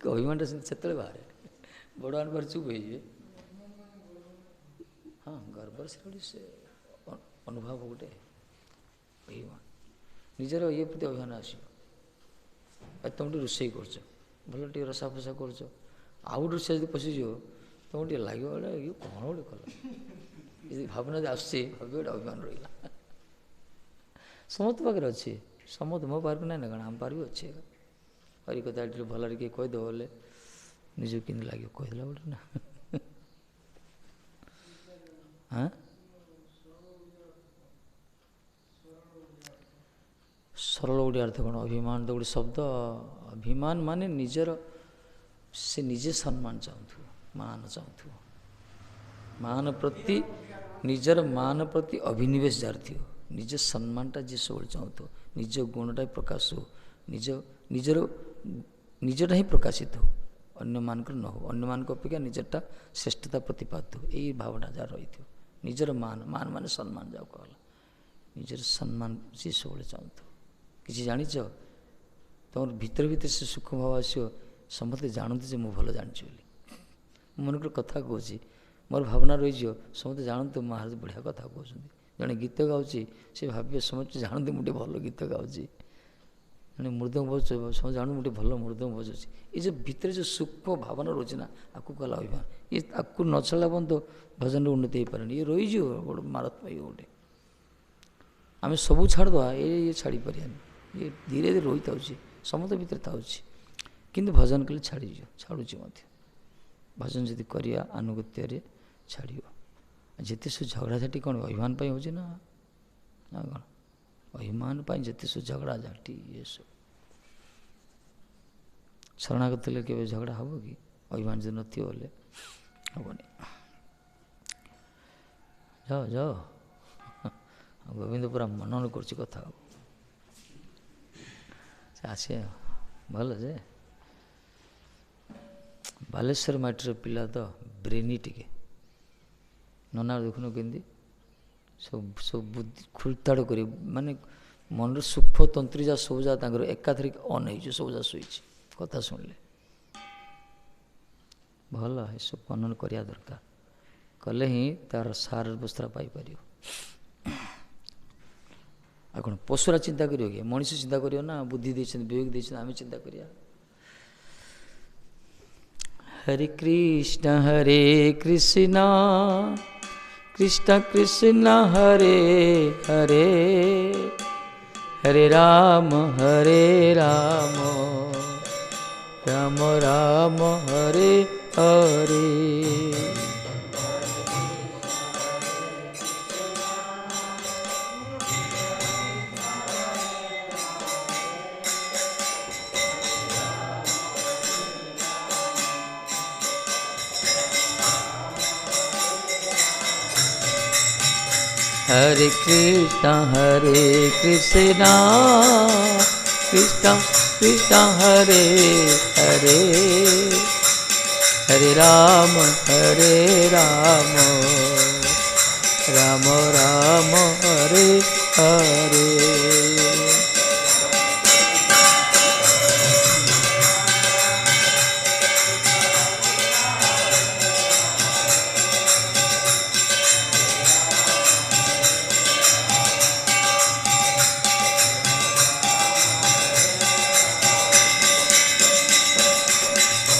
[SPEAKER 1] अभिमान से बाहर बड़ आन बार चुप हो हाँ गर्भ से अनुभव गोटे अभिमान निजर ये प्रति अभिमान आसो तुम रोषे कर भल टे रसा फसा कर आउ रोषे जो पशिज तुम टे लगे कौन गोटे कल भावना आसुच्छे भाव गोटे अभिमान रहा समस्त पाखे अच्छे समस्त मो पार्क ना ना कण आम पार्क भी अच्छे हरी कथा भल किए कहीदेव बोले निज कि लगे कहीदेला गोटे ना हाँ सरल गोटे अर्थ कौन अभिमान तो गोटे शब्द अभिमान माने निजर से निजे सम्मान चाहूँ मान चाहूँ मान प्रति निजर मान प्रति अभिनिवेश जार थी निज सम्मानटा जी सब चाहूँ निज गुणटा प्रकाश हो निज निजर निजटा ही प्रकाशित हो अन्य मानकर न हो अन्य मान अपेक्षा निजरटा श्रेष्ठता प्रतिपादित हो यही भावना जहाँ रही थी निजर मान मान माने सम्मान जाओ कहला निजर सम्मान जी सब चाहूँ किसी जाच तुम भीतर भीतर से सुख भाव आसो समस्ते जानते जे मुझे भल जानी मनकर कथा कहूँ मोर भावना रही समस्ते जानते महाराज बढ़िया कथा कहते जड़े गीत गाँची से भावे समस्त जानते मुझे भल गीत गाँची जड़े मृदंग बज समझ जान मुझे भल मृदंग बजाऊँगी ये जो भीतर जो सूक्ष्म भावना रोचे ना आपको कहला अभिमान ये आपको न छाड़ा पर्यंत भजन उन्नति हो पारे ये रही गोटे मारात्मक गोटे आम सब छाड़द ये छाड़ी पारे ये धीरे धीरे रही था समस्त भितर था किंतु भजन कले छाड़ी छाड़ुची भजन जदि करिया आनुगत्य छाड़ जिते सब झगड़ा झाटी कौन अभिमान हो ना कौन अभिमान जिते सब झगड़ा झाटी ये सब शरणागत के झगड़ा हम कि अभिमान जो नथी बोले हेनी जाओ जाओ गोविंद पूरा मनन कर कथा आसे भल जे ବାଲେଶ୍ୱର ମାଟିର ପିଲା ତ ବ୍ରେନି ଟିକେ ନନା ଦେଖୁନ କେମିତି ସବୁ ବୁଦ୍ଧି ଖୁଳତାଡ଼ କରି ମାନେ ମନର ସୁଖ ତନ୍ତ୍ରୀ ଯାହା ସବୁ ଯାହା ତାଙ୍କର ଏକାଥରେ ଅନ୍ ହେଇଛି, ସବୁ ଯାହା ଶୋଇଛି କଥା ଶୁଣିଲେ। ଭଲ ଏସବୁ ମନନ କରିବା ଦରକାର, କଲେ ହିଁ ତାର ସାର ବସ୍ତ୍ରା ପାଇପାରିବ। ଆଉ କ'ଣ ପଶୁରା ଚିନ୍ତା କରିବ କି? ମଣିଷ ଚିନ୍ତା କରିବ ନା, ବୁଦ୍ଧି ଦେଇଛନ୍ତି ବିବେକ ଦେଇଛନ୍ତି, ଆମେ ଚିନ୍ତା କରିବା। ହରେ କୃଷ୍ଣ କୃଷ୍ଣ କୃଷ୍ଣ ହରେ ହରେ, ହରେ ରାମ ରାମ ରାମ ହରେ ହରେ। हरे कृष्ण कृष्ण कृष्ण हरे हरे, हरे राम राम राम हरे हरे।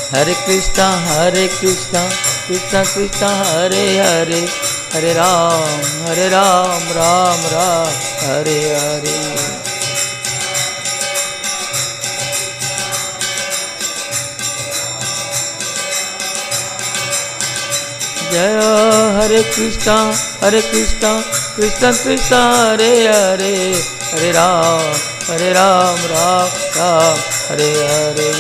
[SPEAKER 1] हरे कृष्ण कृष्ण कृष्ण हरे हरे, हरे राम राम राम हरे हरे। जय हरे कृष्ण कृष्ण कृष्ण हरे हरे, हरे राम राम राम हरे हरे।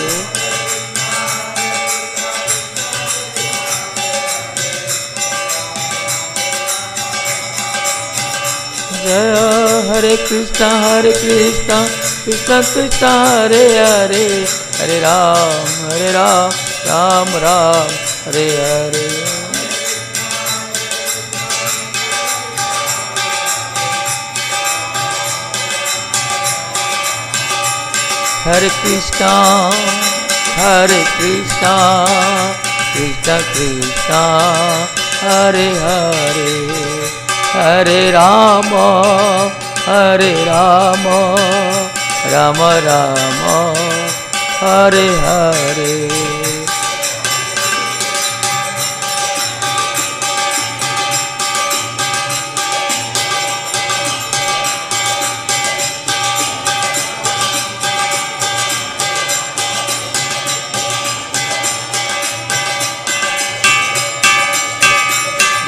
[SPEAKER 1] जय हरे कृष्ण कृष्ण कृष्ण हरे हरे, हरे राम राम राम हरे हरे। हरे कृष्ण कृष्ण कृष्ण हरे हरे, हरे राम राम राम हरे हरे।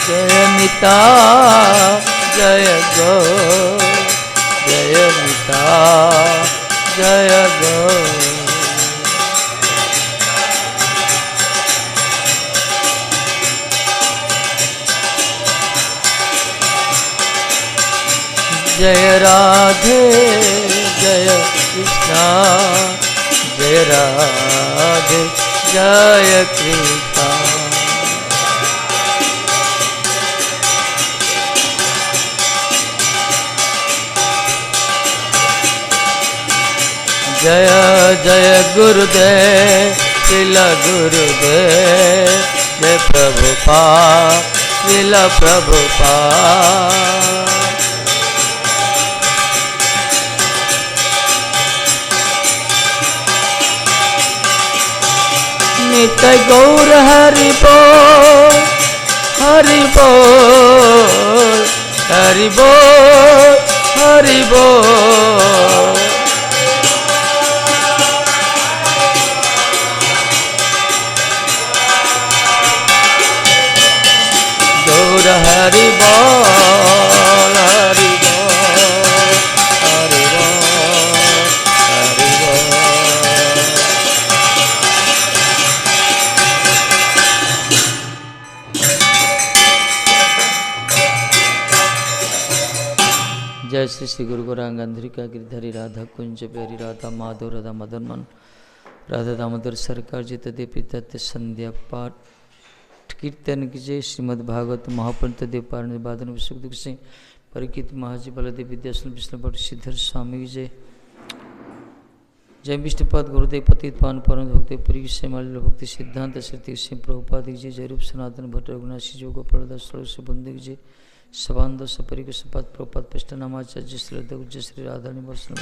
[SPEAKER 1] जय मिता जय गो, जय मिता जय गो। जय राधे जय कृष्णा, जय राधे जय कृष्णा। जय जय गुरुदेव श्रील गुरुदेव, जय प्रभुपाद श्रील प्रभुपाद। नित्य गौर हरि बोल, हरि बोल, हरि बोल, हरि बोल। गौर हरि बोल, हरि बोल, हरि बोल, हरि बोल। जय श्री श्री गुरु गौरांग गांधरी का गिरधरी राधा कुंज प्यारी राधा माधव राधा मदन मन राधा दामोदर सरकार जी तदे पिता संध्या पाठ कीर्तन कीजिए। श्रीमद् भागवत महापंत देव पारण बादन सुख दुख सिंह परिकित महाजी बलदेव विद्यासन विष्णु भट्ट सिद्धर स्वामी जय। जय विष्णुपाद गुरुदेव पतित पावन परम भक्ति पुरी श्यामल भक्ति सिद्धांत श्री सिंह प्रभुपाद जी। जय रूप सनातन भट्ट रघुनाथी जो गोपालदास से बंदे जी। सबांधो सपरिक सपात प्रपात पृष्ठ नामाचार्य श्री राधा श्री राधा निवर्सन